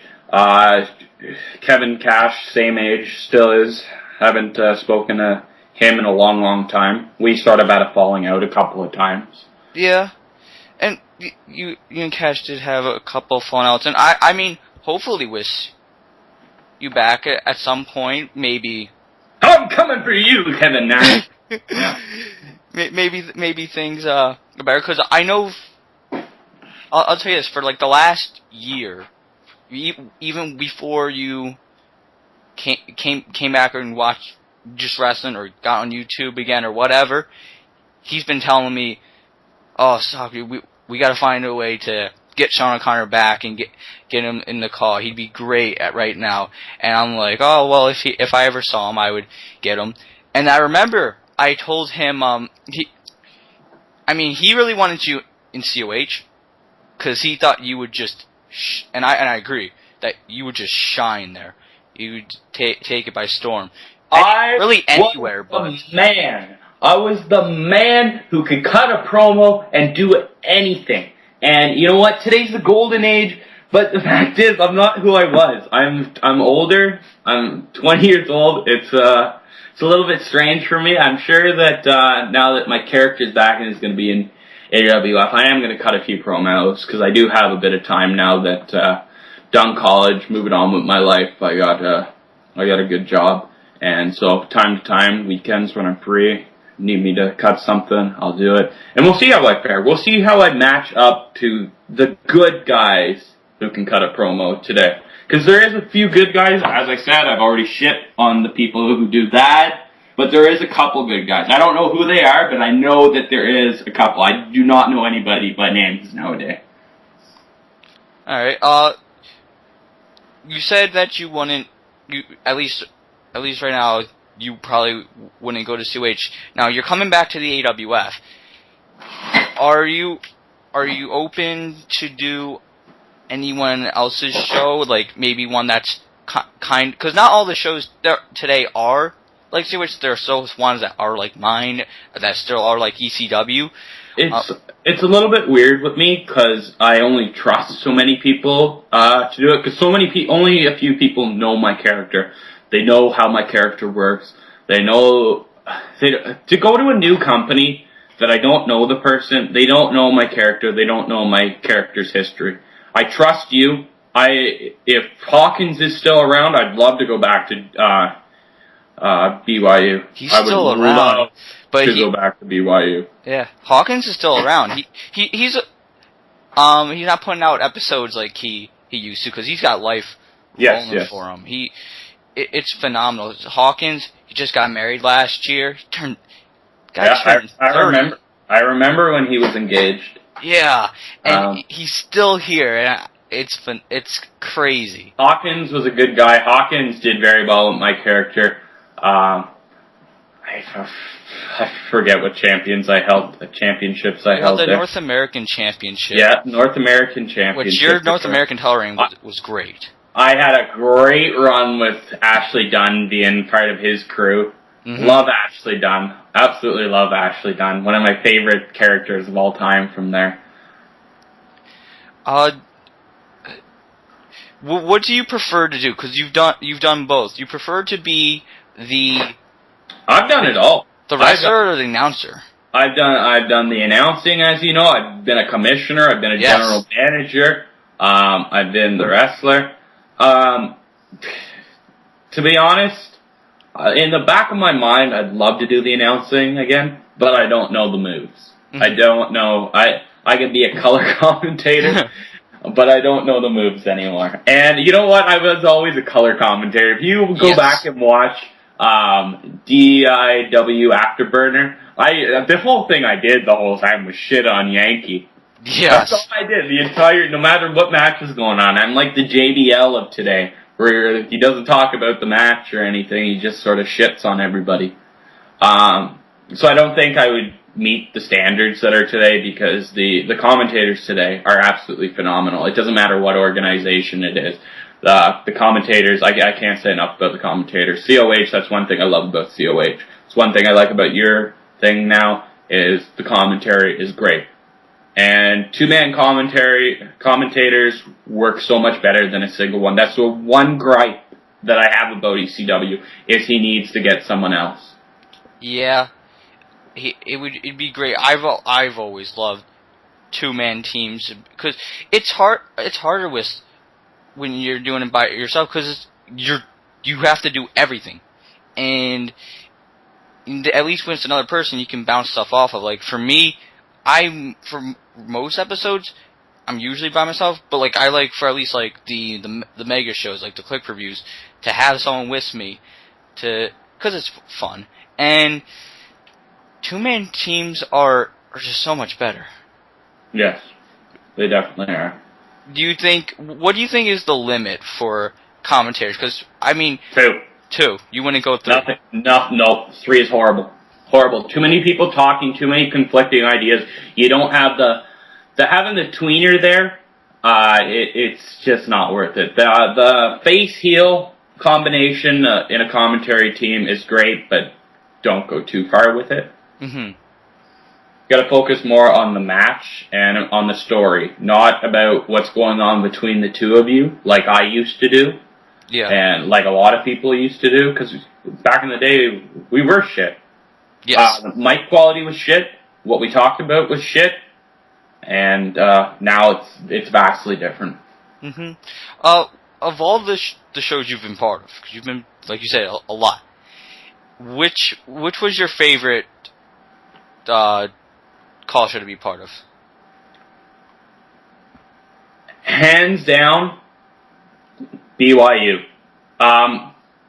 Kevin Cash, same age, still is. Haven't spoken to him in a long, long time. We sort of had a falling out a couple of times. Yeah, and you and Cash did have a couple of falling outs, and I mean, hopefully with you back at some point, maybe. I'm coming for you, Kevin Nash. Yeah. Maybe things are better, because I know. I'll tell you this, for like the last year, even before you came back and watched just wrestling or got on YouTube again or whatever, he's been telling me, "Oh, Socky, we got to find a way to get Shawn O'Connor back and get him in the call. He'd be great at right now." And I'm like, "Oh well, if I ever saw him, I would get him." And I remember I told him, he really wanted you in COH, because he thought you would just, and I agree that you would just shine there. You would take it by storm. Really anywhere, but I was the man who could cut a promo and do anything. And you know what? Today's the golden age But the fact is, I'm not who I was. I'm older. I'm 20 years old. It's a little bit strange for me. I'm sure that now that my character's back and is going to be in AWF, I am going to cut a few promos because I do have a bit of time now that done college, moving on with my life. I got a good job, and so time to time, weekends when I'm free, need me to cut something, I'll do it, and we'll see how I fare. We'll see how I match up to the good guys who can cut a promo today. Because there is a few good guys. As I said, I've already shit on the people who do that. But there is a couple good guys. I don't know who they are, but I know that there is a couple. I do not know anybody by names nowadays. Alright, you said that you wouldn't, at least right now, you probably wouldn't go to COH. Now, you're coming back to the AWF. Are you open to do anyone else's show, like maybe one that's because not all the shows today are like COH. There are still ones that are like mine, that still are like ECW. It's a little bit weird with me because I only trust so many people to do it, because only a few people know my character. They know how my character works. They know to go to a new company that I don't know the person. They don't know my character. They don't know my character's history. I trust you. If Hawkins is still around, I'd love to go back to BYU. He's still around, but go back to BYU. Yeah, Hawkins is still around. He's not putting out episodes like he used to because he's got life rolling for him. It's phenomenal. Hawkins, he just got married last year. I remember when he was engaged. Yeah, and he's still here, and it's crazy. Hawkins was a good guy. Hawkins did very well with my character. I forget what championships I held. The North American Championship. Yeah, North American Championship. Which your North American title reign was great. I had a great run with Ashley Dunn being part of his crew. Mm-hmm. Love Ashley Dunn. Absolutely love Ashley Dunn. One of my favorite characters of all time from there. What do you prefer to do? Because you've done both. You prefer to be I've done it all. The wrestler or the announcer? I've done the announcing, as you know. I've been a commissioner. I've been a general manager. I've been the wrestler. To be honest, in the back of my mind, I'd love to do the announcing again, but I don't know the moves. Mm-hmm. I don't know. I could be a color commentator, but I don't know the moves anymore. And you know what? I was always a color commentator. If you go back and watch DIW Afterburner, the whole thing I did the whole time was shit on Yankee. Yes. That's all I did. No matter what match was going on. I'm like the JBL of today, where he doesn't talk about the match or anything. He just sort of shits on everybody. So I don't think I would meet the standards that are today, because the commentators today are absolutely phenomenal. It doesn't matter what organization it is. The commentators, I can't say enough about the commentators. COH, that's one thing I love about COH. It's one thing I like about your thing now, is the commentary is great. And two-man commentators work so much better than a single one. That's the one gripe that I have about ECW, is he needs to get someone else. Yeah, it'd be great. I've always loved two-man teams, because it's harder when you're doing it by yourself, because you have to do everything, and at least when it's another person, you can bounce stuff off of. Like for me, for most episodes, I'm usually by myself, but like I like, for at least like the mega shows, like the click reviews, to have someone with me, because it's fun. And two-man teams are just so much better. Yes, they definitely are. What do you think is the limit for commentators? Because I mean, two. You wouldn't go 3. No. 3 is horrible. Horrible. Too many people talking, too many conflicting ideas. You don't have having the tweener there. It's just not worth it. The face heel combination in a commentary team is great, but don't go too far with it. Mm-hmm. gotta focus more on the match and on the story, not about what's going on between the two of you, like I used to do, Yeah. and like a lot of people used to do, because back in the day, we were shit. Yes. Mic quality was shit, what we talked about was shit, and now it's vastly different. Mm-hmm. Of all the shows you've been part of, because you've been, like you said, a lot, which was your favorite call show to be part of? Hands down, BYU.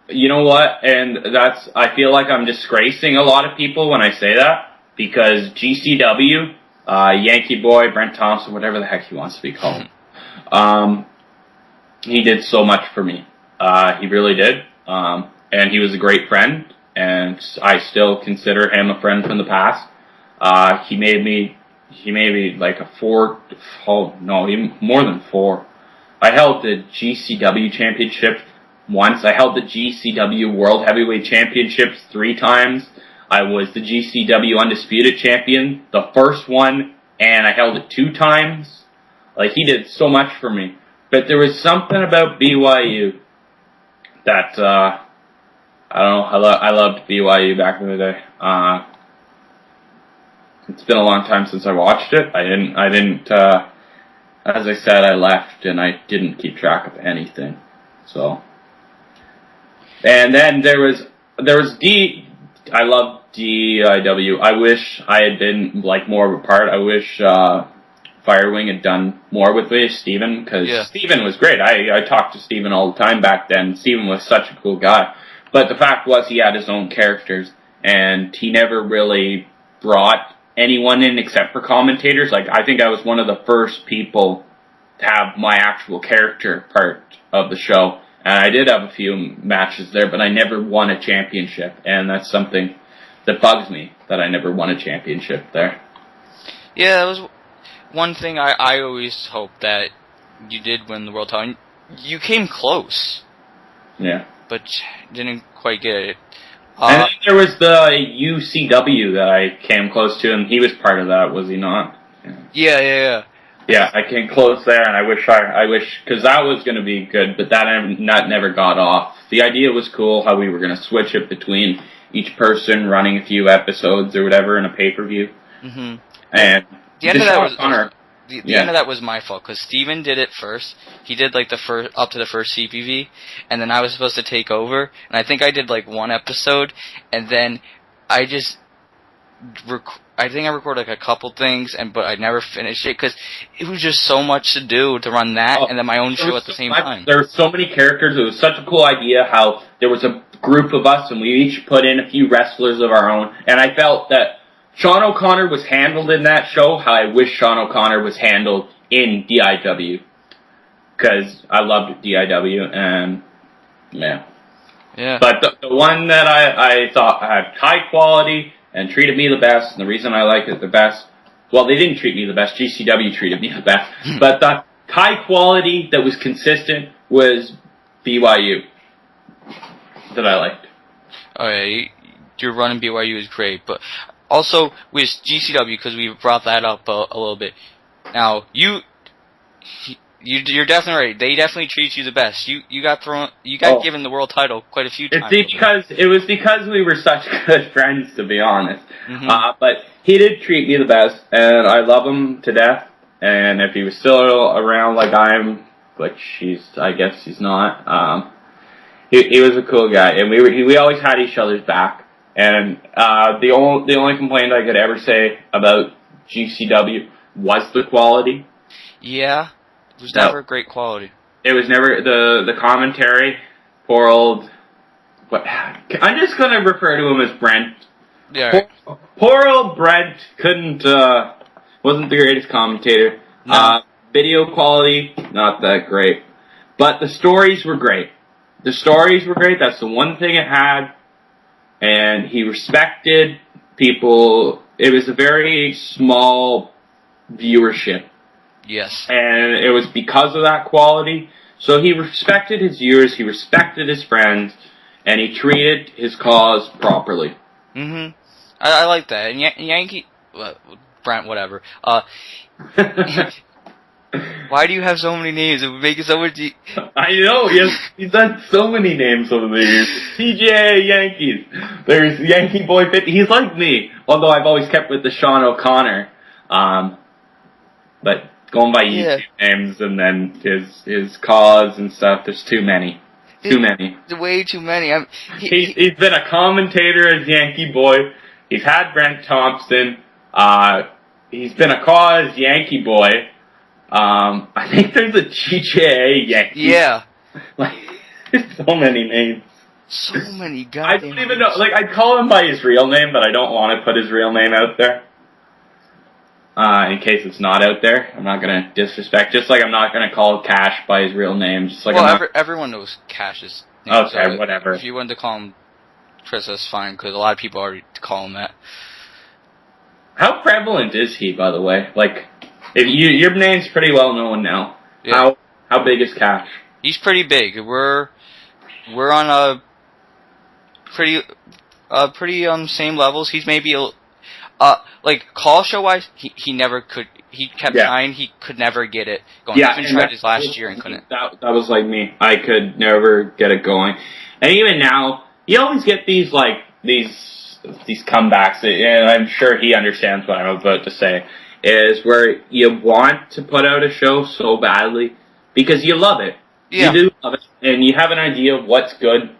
You know what? And I feel like I'm disgracing a lot of people when I say that, because GCW, Yankee Boy, Brent Thompson, whatever the heck he wants to be called, he did so much for me. He really did. And he was a great friend, and I still consider him a friend from the past. He made me like more than 4. I held the GCW championship once. I held the GCW World Heavyweight Championships 3 times. I was the GCW Undisputed Champion, the first one, and I held it 2 times. Like, he did so much for me. But there was something about BYU that, I don't know, I loved BYU back in the day. It's been a long time since I watched it. I didn't, as I said, I left and I didn't keep track of anything. So. And then there was I love DIW. I wish I had been, like, more of a part. I wish, Firewing had done more with me, Steven, because Steven was great. I talked to Steven all the time back then. Steven was such a cool guy. But the fact was he had his own characters, and he never really brought anyone in except for commentators. Like, I think I was one of the first people to have my actual character part of the show. And I did have a few matches there, but I never won a championship. And that's something that bugs me, that I never won a championship there. Yeah, that was one thing I always hoped that you did win the world title. You came close. Yeah. But didn't quite get it. And then there was the UCW that I came close to, and he was part of that, was he not? Yeah. Yeah, I came close there, and I wish, because that was going to be good, but that never got off. The idea was cool, how we were going to switch it between each person running a few episodes or whatever in a pay-per-view. Mm-hmm. And the end of that was the end of that was my fault, because Steven did it first. He did, like, up to the first CPV, and then I was supposed to take over, and I think I did, like, 1 episode, and then I just I think I recorded, like, a couple things, but I never finished it, because it was just so much to do to run that, and then my own show at the same time. There were so many characters. It was such a cool idea how there was a group of us, and we each put in a few wrestlers of our own, and I felt that Sean O'Connor was handled in that show how I wish Sean O'Connor was handled in DIW. Because I loved DIW, and yeah. But the one that I thought had high quality and treated me the best, and the reason I liked it the best, well, they didn't treat me the best, GCW treated me the best, but the high quality that was consistent was BYU that I liked. Oh yeah, your run in BYU is great, but also with GCW, because we brought that up a little bit. Now, you're definitely right. They definitely treat you the best. You got given the world title quite a few times. It was because we were such good friends, to be honest. Mm-hmm. But he did treat me the best, and I love him to death. And if he was still around like I guess he's not. He was a cool guy, and we always had each other's back. And the only complaint I could ever say about GCW was the quality. Yeah, it was never great quality. It was never the commentary. Poor old. I'm just gonna refer to him as Brent. Yeah. Poor old Brent wasn't the greatest commentator. No. Video quality not that great, but the stories were great. That's the one thing it had. And he respected people. It was a very small viewership. Yes. And it was because of that quality. So he respected his viewers, he respected his friends, and he treated his cause properly. Mm-hmm. I like that. And Yankee, Brent, whatever. Why do you have so many names? It would make it so much. I know. He's done so many names over the years. TJ Yankees. There's Yankee Boy 50. He's like me, although I've always kept with the Sean O'Connor. But going by YouTube names and then his cause and stuff. There's too many. Too many. Way too many. He's been a commentator as Yankee Boy. He's had Brent Thompson. He's been a cause Yankee Boy. I think there's a GJA Yankee. Yeah. Like, there's so many names. So many goddamn I don't even know. Like, I'd call him by his real name, but I don't want to put his real name out there. In case it's not out there. I'm not going to disrespect. Just like I'm not going to call Cash by his real name. Just like everyone knows Cash's name. Okay, so whatever. If you wanted to call him Chris, that's fine, because a lot of people already call him that. How prevalent is he, by the way? Like, if your name's pretty well known now. Yeah. How big is Cash? He's pretty big. We're on a pretty same levels. He's maybe like call show wise, he never could. He kept trying. He could never get it going. He even tried his last year and couldn't. That was like me. I could never get it going. And even now, you always get these comebacks. And I'm sure he understands what I'm about to say. Is where you want to put out a show so badly because you love it. Yeah. You do love it, and you have an idea of what's good.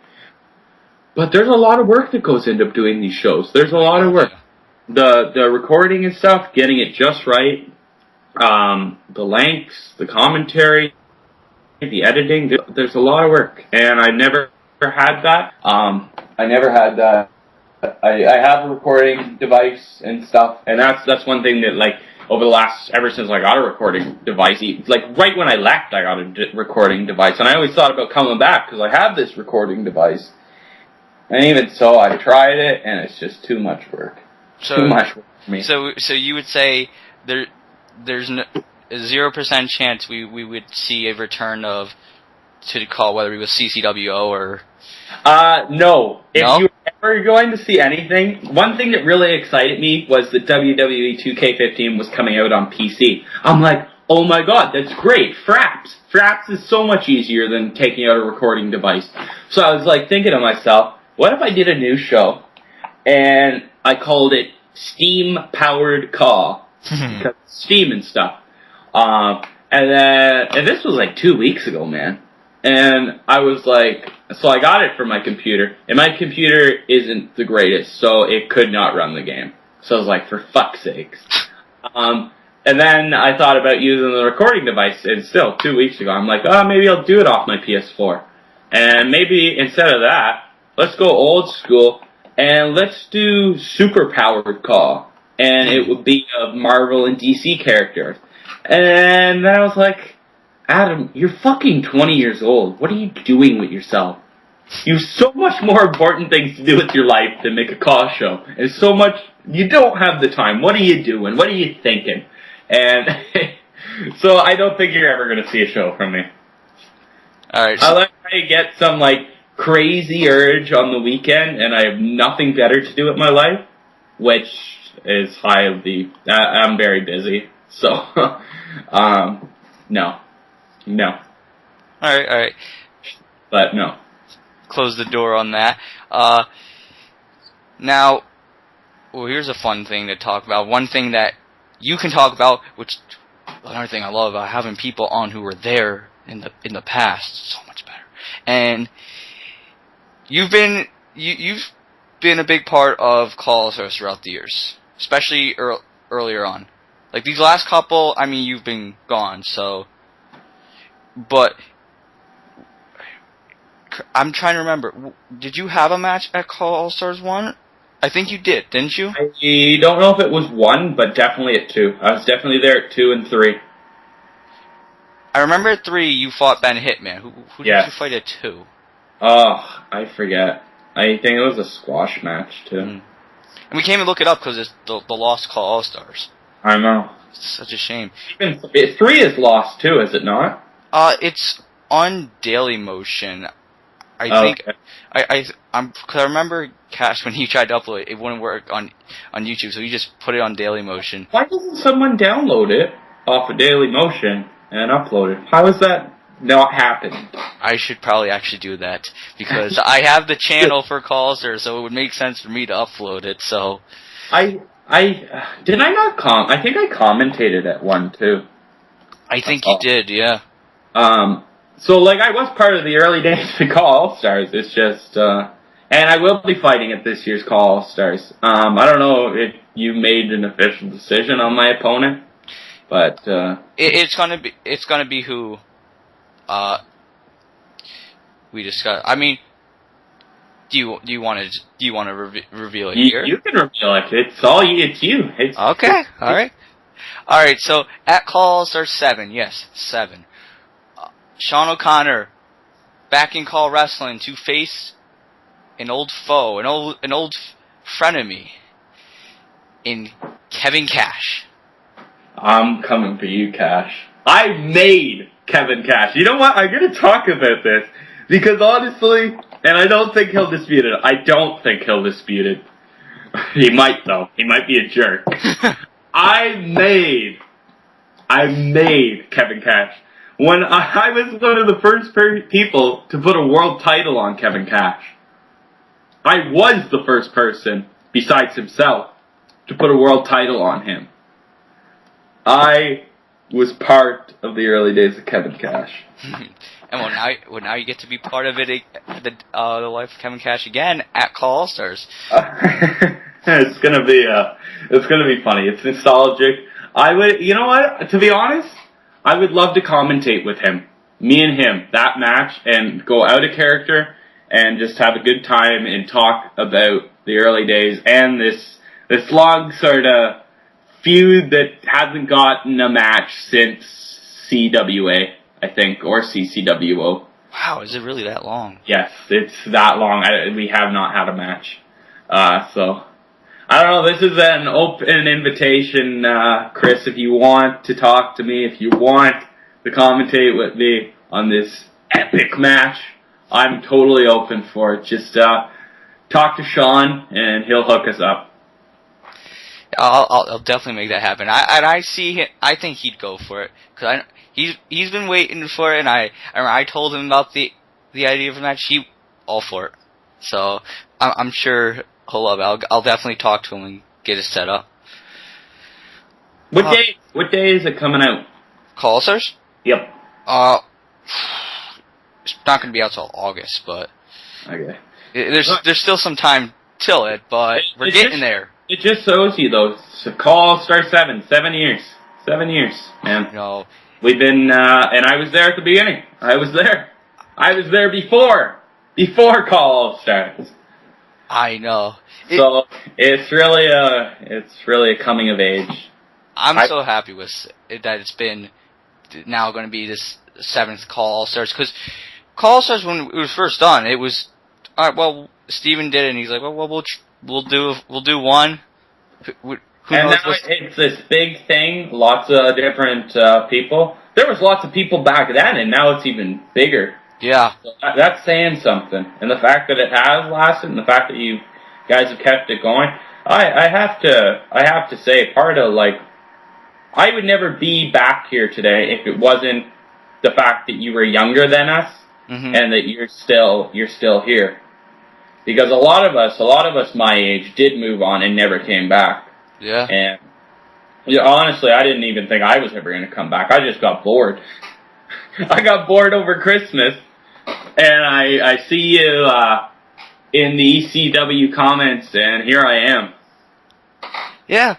But there's a lot of work that goes into doing these shows. There's a lot of work. The recording and stuff, getting it just right, the lengths, the commentary, the editing. There's a lot of work, and I never had that. I have a recording device and stuff, and that's one thing that, like, ever since I got a recording device, like, right when I left, I got a recording device, and I always thought about coming back, because I have this recording device, and even so, I tried it, and it's just too much work. Too much work for me. So you would say there's a 0% chance we would see a return of to the call, whether it was CCWO or... No. If No? you were going to see anything, one thing that really excited me was that WWE 2K15 was coming out on PC. I'm like, oh my god, that's great. Fraps. Fraps is so much easier than taking out a recording device. So I was like thinking to myself, what if I did a new show and I called it Steam Powered Call? Because Steam and stuff. And this was like 2 weeks ago, man. And I was like, so I got it for my computer, and my computer isn't the greatest, so it could not run the game. So I was like, for fuck's sakes. And then I thought about using the recording device, and still, 2 weeks ago, I'm like, maybe I'll do it off my PS4. And maybe instead of that, let's go old school, and let's do Super Powered Call. And it would be of Marvel and DC characters. And then I was like, Adam, you're fucking 20 years old. What are you doing with yourself? You have so much more important things to do with your life than make a call show. And so much, you don't have the time. What are you doing? What are you thinking? And so I don't think you're ever going to see a show from me. Alright. Unless I get some, like, crazy urge on the weekend and I have nothing better to do with my life, which is I'm very busy. So, no. No. Alright. But no. Close the door on that. Now, here's a fun thing to talk about. One thing that you can talk about, which another thing I love about having people on who were there in the past, so much better. And you've been a big part of calls throughout the years, especially earlier on. Like these last couple, I mean, you've been gone, so. But I'm trying to remember. Did you have a match at Call All Stars 1? I think you did, didn't you? I don't know if it was 1, but definitely at 2. I was definitely there at 2 and 3. I remember at 3 you fought Ben Hitman. Who did you fight at 2? Oh, I forget. I think it was a squash match, too. And we can't even look it up because it's the lost Call All Stars. I know. It's such a shame. Even 3 is lost, too, is it not? It's on Daily Motion. I think because I remember Cash when he tried to upload it wouldn't work on YouTube, so he just put it on Dailymotion. Why doesn't someone download it off of Dailymotion and upload it? How is that not happening? I should probably actually do that because I have the channel for Callster, so it would make sense for me to upload it. So I did I not I think I commentated at one too. I think you did, yeah. So like I was part of the early days of Call All-Stars. It's just and I will be fighting at this year's Call All-Stars. I don't know if you made an official decision on my opponent, but it's gonna be who we discussed. I mean, do you want to reveal it here? You can reveal it. It's you. Okay. All right. So at Calls are 7. Yes, 7. Sean O'Connor back in Call Wrestling to face an old foe, an old frenemy in Kevin Cash. I'm coming for you, Cash. I made Kevin Cash. You know what? I'm going to talk about this because honestly, and I don't think he'll dispute it. I don't think he'll dispute it. He might though. He might be a jerk. I made Kevin Cash. When I was one of the first people to put a world title on Kevin Cash. I was the first person, besides himself, to put a world title on him. I was part of the early days of Kevin Cash. And now you get to be part of it, the life of Kevin Cash again at Call All-Stars. It's gonna be funny. It's nostalgic. You know what? To be honest, I would love to commentate with him. Me and him, that match, and go out of character and just have a good time and talk about the early days and this long sort of feud that hasn't gotten a match since CWA, I think, or CCWO. Wow, is it really that long? Yes, it's that long. We have not had a match. So, I don't know, this is an open invitation, Chris, if you want to talk to me, if you want to commentate with me on this epic match, I'm totally open for it. Just talk to Sean, and he'll hook us up. I'll definitely make that happen. I think he'd go for it because he's been waiting for it, and I told him about the idea of a match. He all for it, so I'm sure he'll love it. I'll definitely talk to him and get it set up. What day is it coming out? Call All-Stars? Yep. It's not going to be out till August, but okay. There's still some time till it, but we're getting there. It just shows you, though. Call All-Star 7 years. 7 years, man. No. We've been, and I was there at the beginning. I was there before Call All-Stars. I know. So it's really a coming of age. I'm so happy with it that it's been now going to be this 7th Call All-Stars, because Call All-Stars, when it was first done, it was well, Steven did it, and he's like, well, we'll do one. Who and knows now it's this big thing. Lots of different people. There was lots of people back then, and now it's even bigger. Yeah, so that's saying something. And the fact that it has lasted, and the fact that you guys have kept it going, I have to say, part of I would never be back here today if it wasn't the fact that you were younger than us, and that you're still here. Because a lot of us my age did move on and never came back. Yeah. And honestly, I didn't even think I was ever going to come back. I just got bored. I got bored over Christmas, and I see you in the ECW comments, and here I am. Yeah,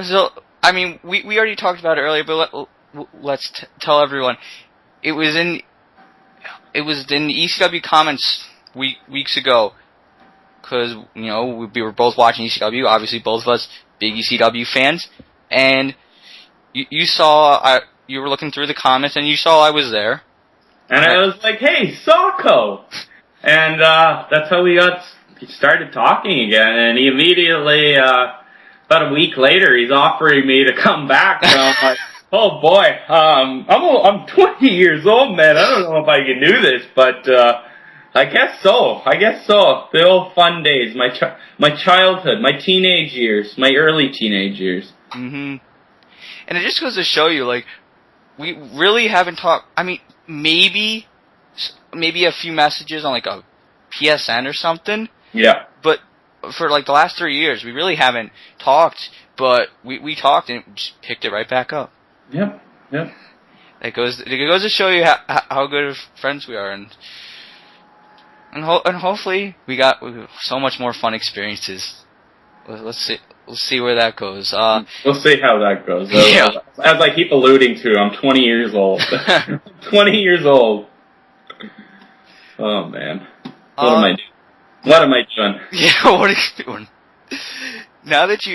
so I mean, we already talked about it earlier, but let's tell everyone. It was in the ECW comments weeks ago, because we were both watching ECW. Obviously, both of us big ECW fans, and you saw you were looking through the comments, and you saw I was there, and I was like, "Hey, Socko," and that's how we started talking again. And he immediately, about a week later, he's offering me to come back. So I'm like, "Oh boy, I'm 20 years old, man. I don't know if I can do this, but I guess so. The old fun days, my childhood, my teenage years, my early teenage years. Mm-hmm. And it just goes to show you, like, we really haven't talked. I mean, maybe a few messages on like a PSN or something. Yeah. But for like the last 3 years, we really haven't talked. But we talked and just picked it right back up. Yep. It goes to show you how good of friends we are, and hopefully we got so much more fun experiences. Let's see where that goes. We'll see how that goes. Yeah. As I keep alluding to, I'm 20 years old. 20 years old. Oh man, what am I doing? What am I doing? Yeah, what are you doing? Now that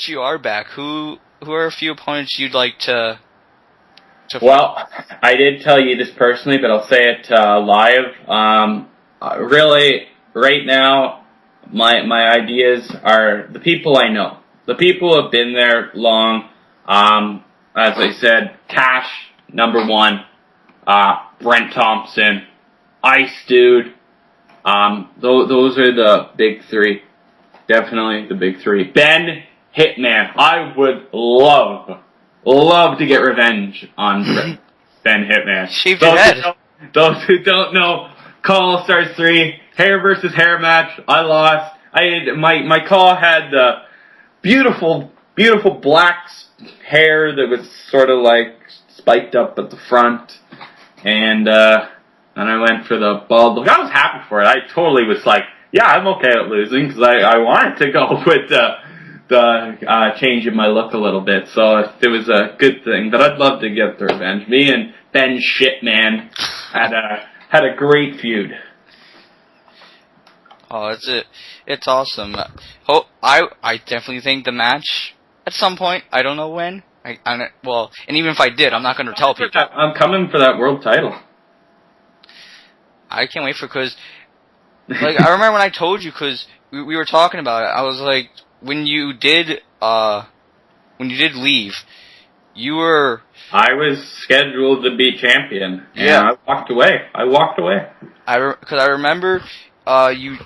you are back, who are a few opponents you'd like to Well, I did tell you this personally, but I'll say it live. Really, right now, my ideas are the people I know. The people who have been there long. As I said, Cash, number one. Brent Thompson. Ice Dude. Those are the big three. Definitely the big three. Ben Hitman. I would love to get revenge on Ben Hitman. Shave your head. Those who don't know, Call Stars 3, hair versus hair match. I lost. My call had the beautiful black hair that was sort of like spiked up at the front, and I went for the bald look. I was happy for it. I totally was like, yeah, I'm okay at losing because I wanted to go with the change in my look a little bit. So it was a good thing. But I'd love to get the revenge. Me and Ben Shitman had a great feud. Oh, it's awesome. I definitely think the match at some point. I don't know when. And even if I did, I'm not going to tell people. I'm coming for that world title. I can't wait because, like, I remember when I told you because we were talking about it. I was like, when you did leave, you were. I was scheduled to be champion. Yeah, and I walked away. Because I remember, you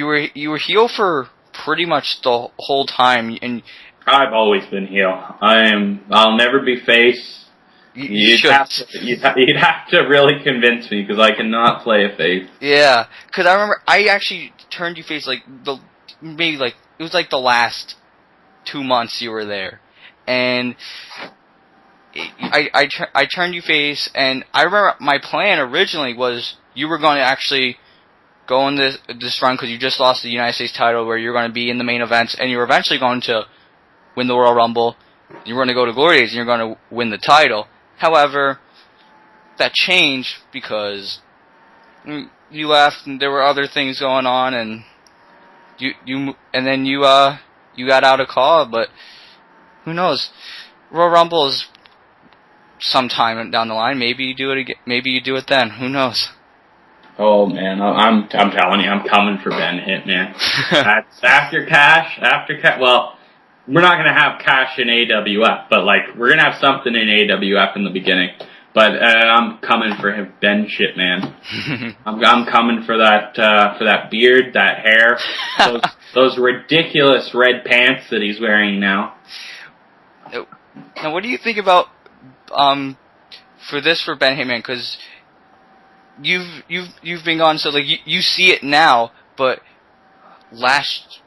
were heel for pretty much the whole time, and I've always been heel. I'll never be face. You'd have to really convince me because I cannot play a face. Yeah, because I remember I actually turned you face it was like the last 2 months you were there, and I turned you face, and I remember my plan originally was you were going to actually go on this run because you just lost the United States title where you're going to be in the main events, and you were eventually going to win the Royal Rumble. You were going to go to Glory Days, and you're going to win the title. However, that changed because you left, and there were other things going on, and you got out of call. But who knows? Royal Rumble is sometime down the line. Maybe you do it again. Maybe you do it then. Who knows? Oh man, I'm telling you, I'm coming for Ben Hitman. That's after Cash. Well, we're not gonna have Cash in AWF, but like we're gonna have something in AWF in the beginning. But I'm coming for him, Ben Shitman. I'm coming for that beard, that hair, those ridiculous red pants that he's wearing now. Now, what do you think about for Ben Hitman? Because you've been gone, so like you see it now, but last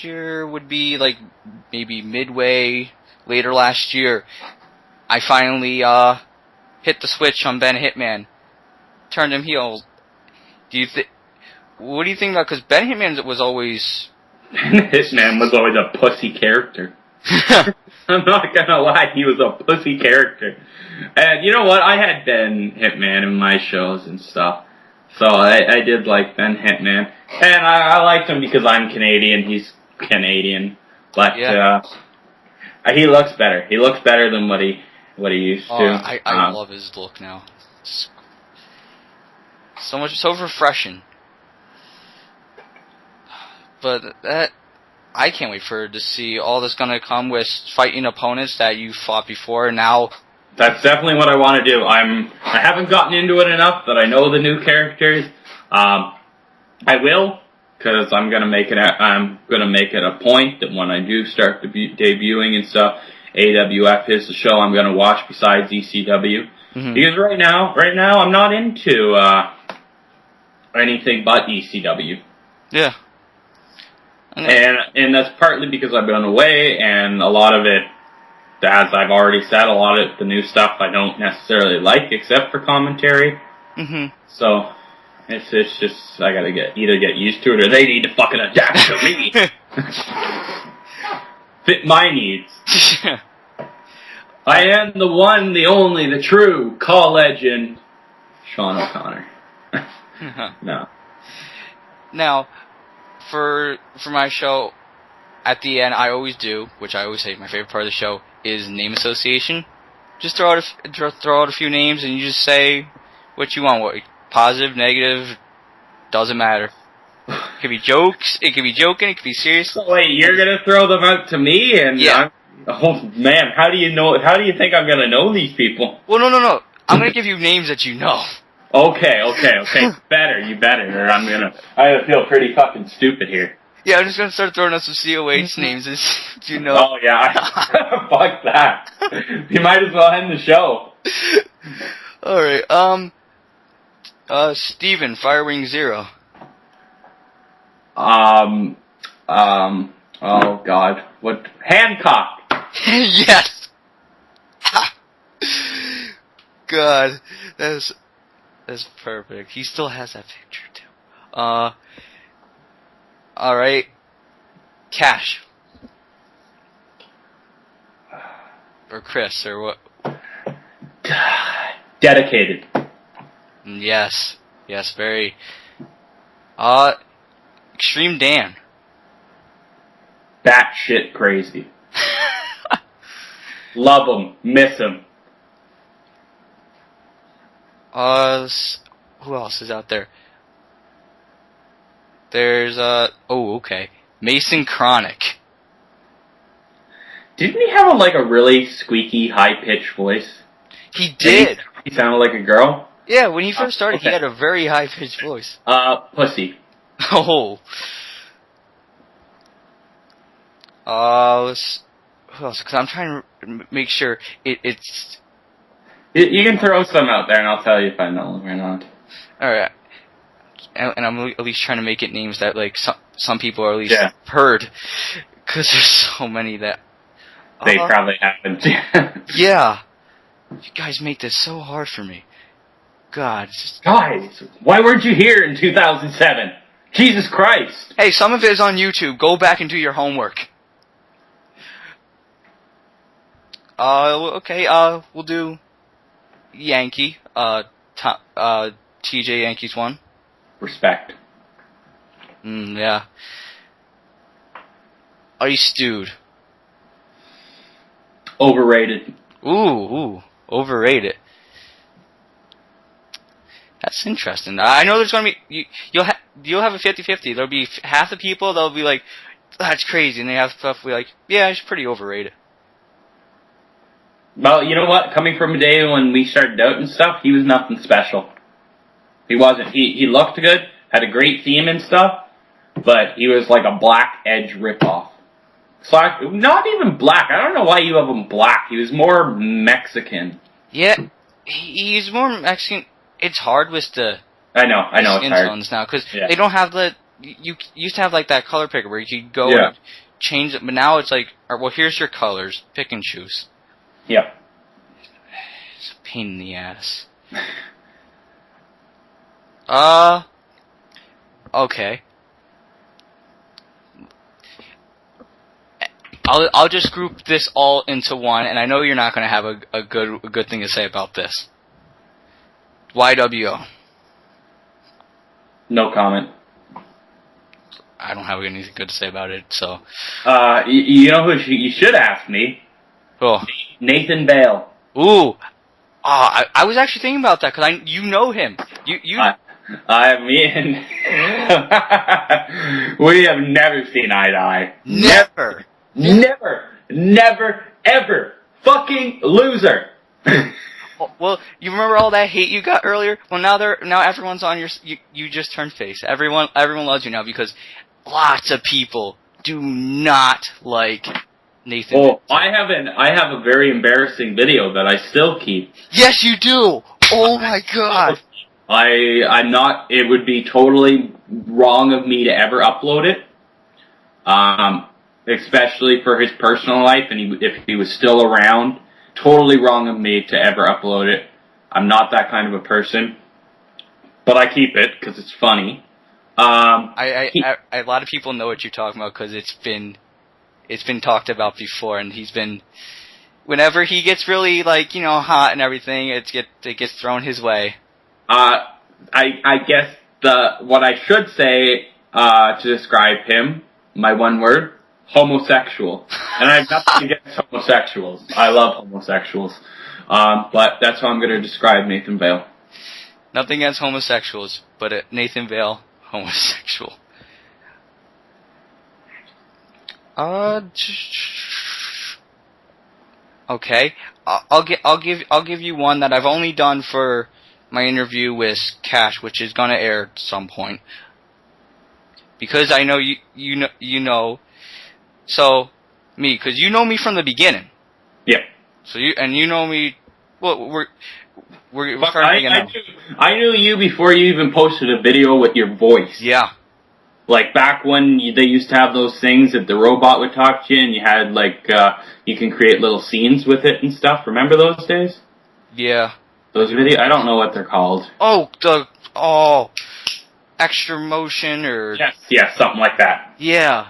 year would be like maybe midway later last year. I finally hit the switch on Ben Hitman, turned him heel. What do you think about? Because Ben Hitman was always a pussy character. I'm not gonna lie, he was a pussy character. And you know what? I had Ben Hitman in my shows and stuff. So I did like Ben Hitman. And I liked him because I'm Canadian, he's Canadian. But yeah. He looks better. He looks better than what he used to. I love his look now. It's so refreshing. But I can't wait to see all that's gonna come with fighting opponents that you fought before. And now That's definitely what I want to do. I haven't gotten into it enough that I know the new characters. I will, because I'm gonna make it a point that when I do start debuting and stuff, AWF is the show I'm gonna watch besides ECW. Mm-hmm. Because right now I'm not into anything but ECW. Yeah. And that's partly because I've been away, and a lot of it, as I've already said, a lot of the new stuff I don't necessarily like, except for commentary. Mm-hmm. So it's just I gotta either get used to it, or they need to fucking adapt to me, fit my needs. I am the one, the only, the true call legend, Sean O'Connor. No. Now, for my show, at the end, I always do, which I always say my favorite part of the show is name association. Just throw out a few names, and you just say what you want. What positive, negative, doesn't matter. It could be jokes. It could be joking. It could be serious. So wait, you're gonna throw them out to me, and yeah. Oh man, how do you know? How do you think I'm gonna know these people? Well, no. I'm gonna give you names that you know. Okay. You better, or I feel pretty fucking stupid here. Yeah, I'm just gonna start throwing out some COH names, as you know. Oh yeah, fuck that. You might as well end the show. All right. Steven, Firewing Zero. Oh God, what? Hancock. Yes. God, that's perfect. He still has that picture too. All right. Cash. Or Chris, or what? Dedicated. Yes, very. Extreme Dan. Batshit crazy. Love him, miss him. Who else is out there? There's okay, Mason Chronic. Didn't he have a really squeaky, high-pitched voice? He did. He sounded like a girl? Yeah, when he first started, okay. He had a very high-pitched voice. Pussy. Oh. Who else? Because I'm trying to make sure it's... You can throw some out there, and I'll tell you if I know them or not. Alright. And I'm at least trying to make it names that, some people are at least heard. Because there's so many that... They probably haven't. Yeah. You guys make this so hard for me. God. Guys, why weren't you here in 2007? Jesus Christ. Hey, some of it is on YouTube. Go back and do your homework. Okay, we'll do Yankee. TJ Yankees 1. Respect. Yeah. Ice Dude. Overrated. Ooh, overrated. That's interesting. I know there's gonna be you'll have a 50-50. There'll be half the people that'll be like, that's crazy, and they have stuff be like, yeah, it's pretty overrated. Well, you know what? Coming from a day when we started out and stuff, he was nothing special. He wasn't. He looked good, had a great theme and stuff, but he was like a Black Edge ripoff. Not even black. I don't know why you have him black. He was more Mexican. Yeah, he's more Mexican. It's hard with the... I know skin tones now, because they don't have the... You used to have that color picker where you could go and change it, but now it's like, well, here's your colors. Pick and choose. Yep. It's a pain in the ass. Okay. I'll just group this all into one, and I know you're not going to have a good thing to say about this. YWO. No comment. I don't have anything good to say about it, so... You know who you should ask me? Oh. Nathan Bale. Ooh. I was actually thinking about that, because you know him. Me and... we have never seen eye to eye. Never. Never, ever. Fucking loser. Well, you remember all that hate you got earlier? Well, now everyone's on your. You just turned face. Everyone loves you now because lots of people do not like Nathan. Oh, I have a very embarrassing video that I still keep. Yes, you do. Oh my god. I'm not. It would be totally wrong of me to ever upload it. Especially for his personal life, and if he was still around, totally wrong of me to ever upload it. I'm not that kind of a person, but I keep it because it's funny. A lot of people know what you're talking about because it's been talked about before, and he's been. Whenever he gets really hot and everything, it gets thrown his way. I guess what I should say to describe him, my one word, homosexual. And I have nothing against homosexuals. I love homosexuals. But that's how I'm going to describe Nathan Vale. Nothing against homosexuals, but Nathan Vale, homosexual. Okay, I'll give you one that I've only done for my interview with Cash, which is gonna air at some point, because I know you know. So me, because you know me from the beginning. Yeah. So you know me. Well, we're starting again now. I knew you before you even posted a video with your voice. Yeah. Like back when they used to have those things that the robot would talk to you, and you had you can create little scenes with it and stuff. Remember those days? Yeah. Those videos? I don't know what they're called. Oh, extra motion or yes, something like that. Yeah.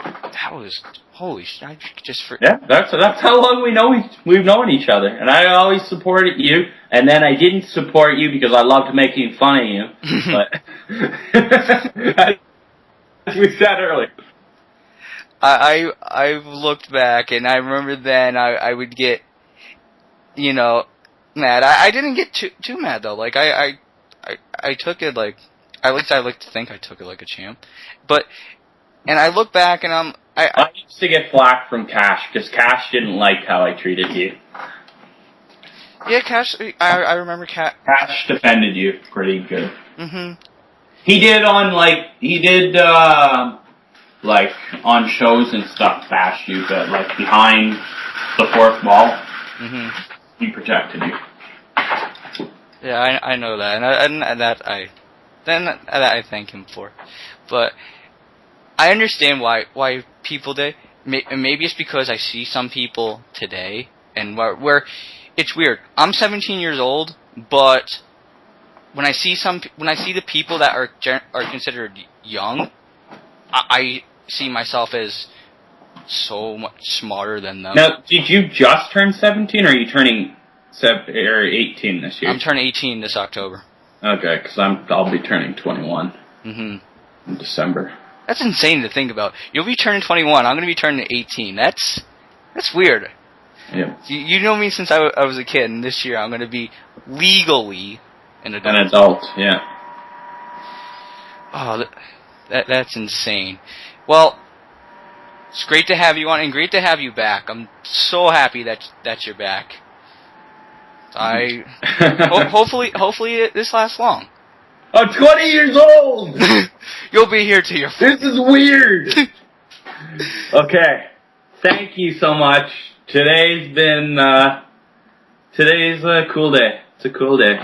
That was holy shit! I just Yeah, that's how long we've known each other, and I always supported you, and then I didn't support you because I loved making fun of you. But as we said earlier, I've looked back, and I remember then I would get mad. I didn't get too mad though. Like I took it like I like to think I took it like a champ, and I look back and I used to get flack from Cash because Cash didn't like how I treated you. Yeah, Cash. I remember Cash defended you pretty good. Mhm. He did on on shows and stuff, bash you, but like behind the fourth wall, he protected you. Yeah, I know that, and that I thank him for, but I understand why people did. Maybe it's because I see some people today, and where it's weird. I'm 17 years old, but when I see the people that are considered young, I see myself as so much smarter than them. Now, did you just turn 17, or are you turning 18 this year? I'm turning 18 this October. Okay, because I'll be turning 21 in December. That's insane to think about. You'll be turning 21. I'm going to be turning 18. That's weird. Yeah. You know me since I was a kid, and this year I'm going to be legally an adult. An adult, yeah. Oh, that's insane. Well, it's great to have you on, and great to have you back. I'm so happy that you're back. Hopefully this lasts long. I'm 20 years old! You'll be here till you're... This is weird! Okay. Thank you so much. Today's a cool day. It's a cool day.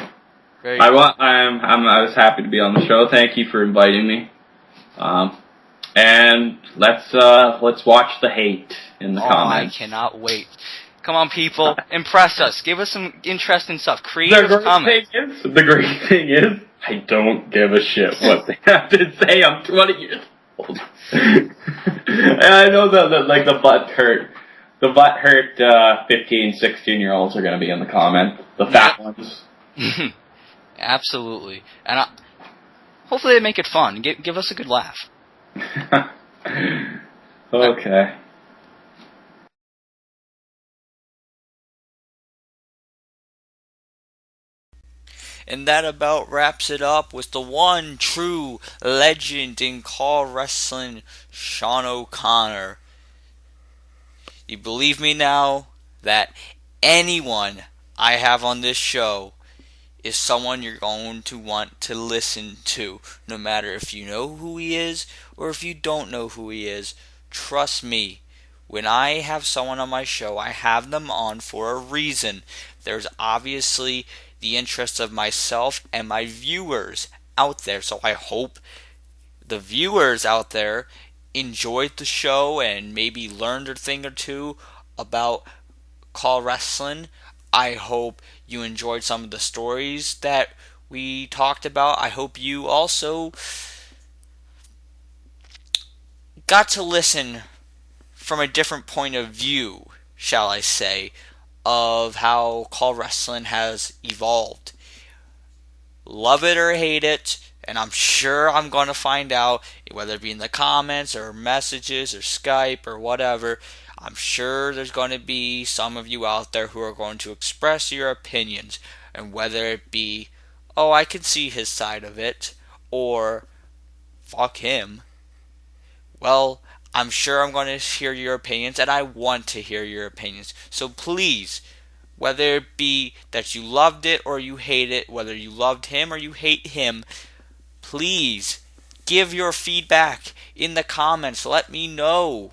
Great. I was happy to be on the show. Thank you for inviting me. And let's watch the hate in the comments. I cannot wait. Come on, people. Impress us. Give us some interesting stuff. Creative comments. The great thing is, I don't give a shit what they have to say. I'm 20 years old. And I know that the butt hurt. The butt hurt 15, 16-year-olds are going to be in the comment. The fat ones. Absolutely. And hopefully they make it fun. Give us a good laugh. Okay. And that about wraps it up with the one true legend in car wrestling, Shawn O'Connor. You believe me now? that anyone I have on this show is someone you're going to want to listen to, no matter if you know who he is or if you don't know who he is. Trust me, when I have someone on my show, I have them on for a reason. There's obviously the interests of myself and my viewers out there, so I hope the viewers out there enjoyed the show and maybe learned a thing or two about Call Wrestling. I hope you enjoyed some of the stories that we talked about. I hope you also got to listen from a different point of view, shall I say, of how Call Wrestling has evolved. Love it or hate it, and I'm sure I'm going to find out, whether it be in the comments or messages or Skype or whatever. I'm sure there's going to be some of you out there who are going to express your opinions, and whether it be, oh, I can see his side of it, or fuck him. Well, I'm sure I'm going to hear your opinions, and I want to hear your opinions. So please, whether it be that you loved it or you hate it, whether you loved him or you hate him, please give your feedback in the comments. Let me know.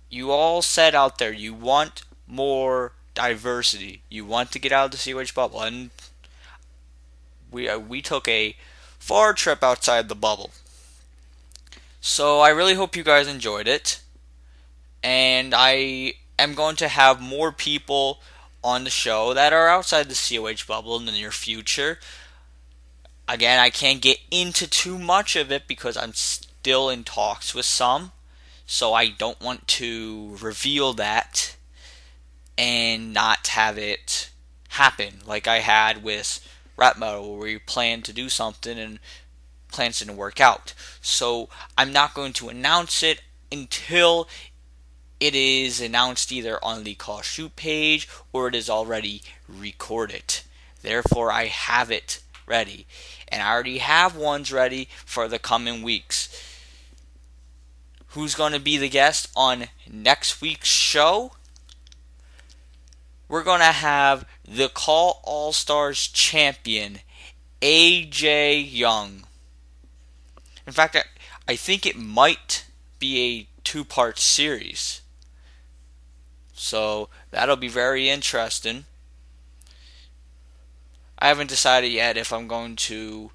You all said out there you want more diversity. You want to get out of the COH bubble, and we took a far trip outside the bubble. So I really hope you guys enjoyed it, and I am going to have more people on the show that are outside the COH bubble in the near future. Again, I can't get into too much of it because I'm still in talks with some, so I don't want to reveal that and not have it happen like I had with Rap Metal, where we planned to do something and plans didn't work out. So I'm not going to announce it until it is announced either on the Call Shoot page or it is already recorded. Therefore, I have it ready. And I already have ones ready for the coming weeks. Who's going to be the guest on next week's show? We're going to have the Call All-Stars champion, AJ Young. In fact, I think it might be a 2-part series. So that'll be very interesting. I haven't decided yet if I'm going to,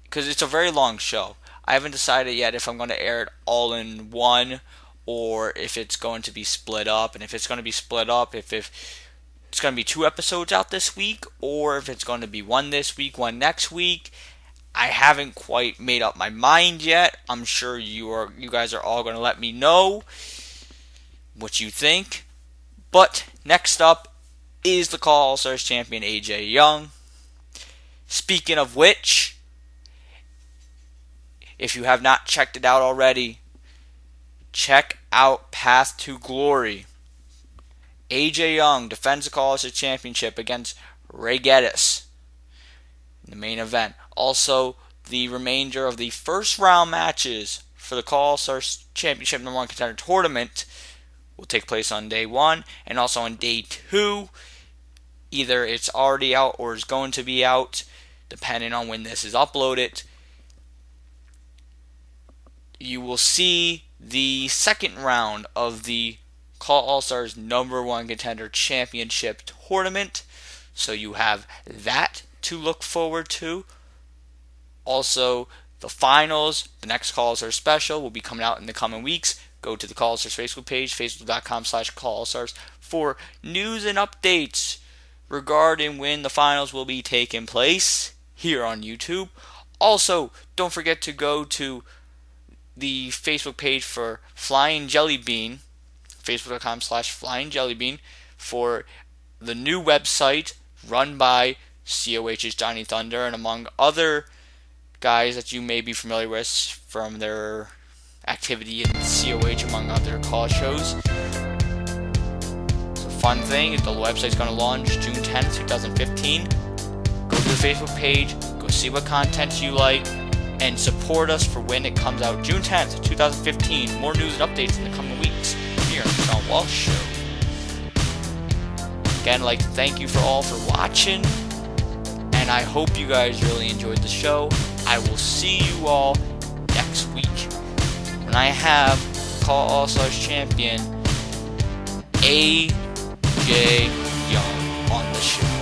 because it's a very long show. I haven't decided yet if I'm going to air it all in one or if it's going to be split up. And if it's going to be split up, if it's going to be 2 episodes out this week, or if it's going to be 1 this week, 1 next week. I haven't quite made up my mind yet. I'm sure you guys are all going to let me know what you think. But next up is the Call All-Stars champion, AJ Young. Speaking of which, if you have not checked it out already, check out Path to Glory. AJ Young defends the Call All-Stars championship against Ray Geddes in the main event. Also, the remainder of the first round matches for the Call All-Stars Championship No. 1 Contender Tournament will take place on day 1 and also on day 2. Either it's already out or is going to be out, depending on when this is uploaded. You will see the second round of the Call All-Stars No. 1 Contender Championship Tournament. So you have that to look forward to. Also, the finals, the next Call All-Stars special, will be coming out in the coming weeks. Go to the Call All-Stars Facebook page, facebook.com/Call All-Stars, for news and updates regarding when the finals will be taking place here on YouTube. Also, don't forget to go to the Facebook page for Flying Jelly Bean, facebook.com/Flying Jelly Bean, for the new website run by COH's Johnny Thunder, and among other guys that you may be familiar with from their activity in COH, among other call shows. So fun thing is the website's going to launch June 10th, 2015. Go to the Facebook page, go see what content you like, and support us for when it comes out June 10th, 2015. More news and updates in the coming weeks here on Shawn Walsh Show. Again, I'd like to thank you all for watching, and I hope you guys really enjoyed the show. I will see you all next week when I have Call All-Stars champion AJ Young on the show.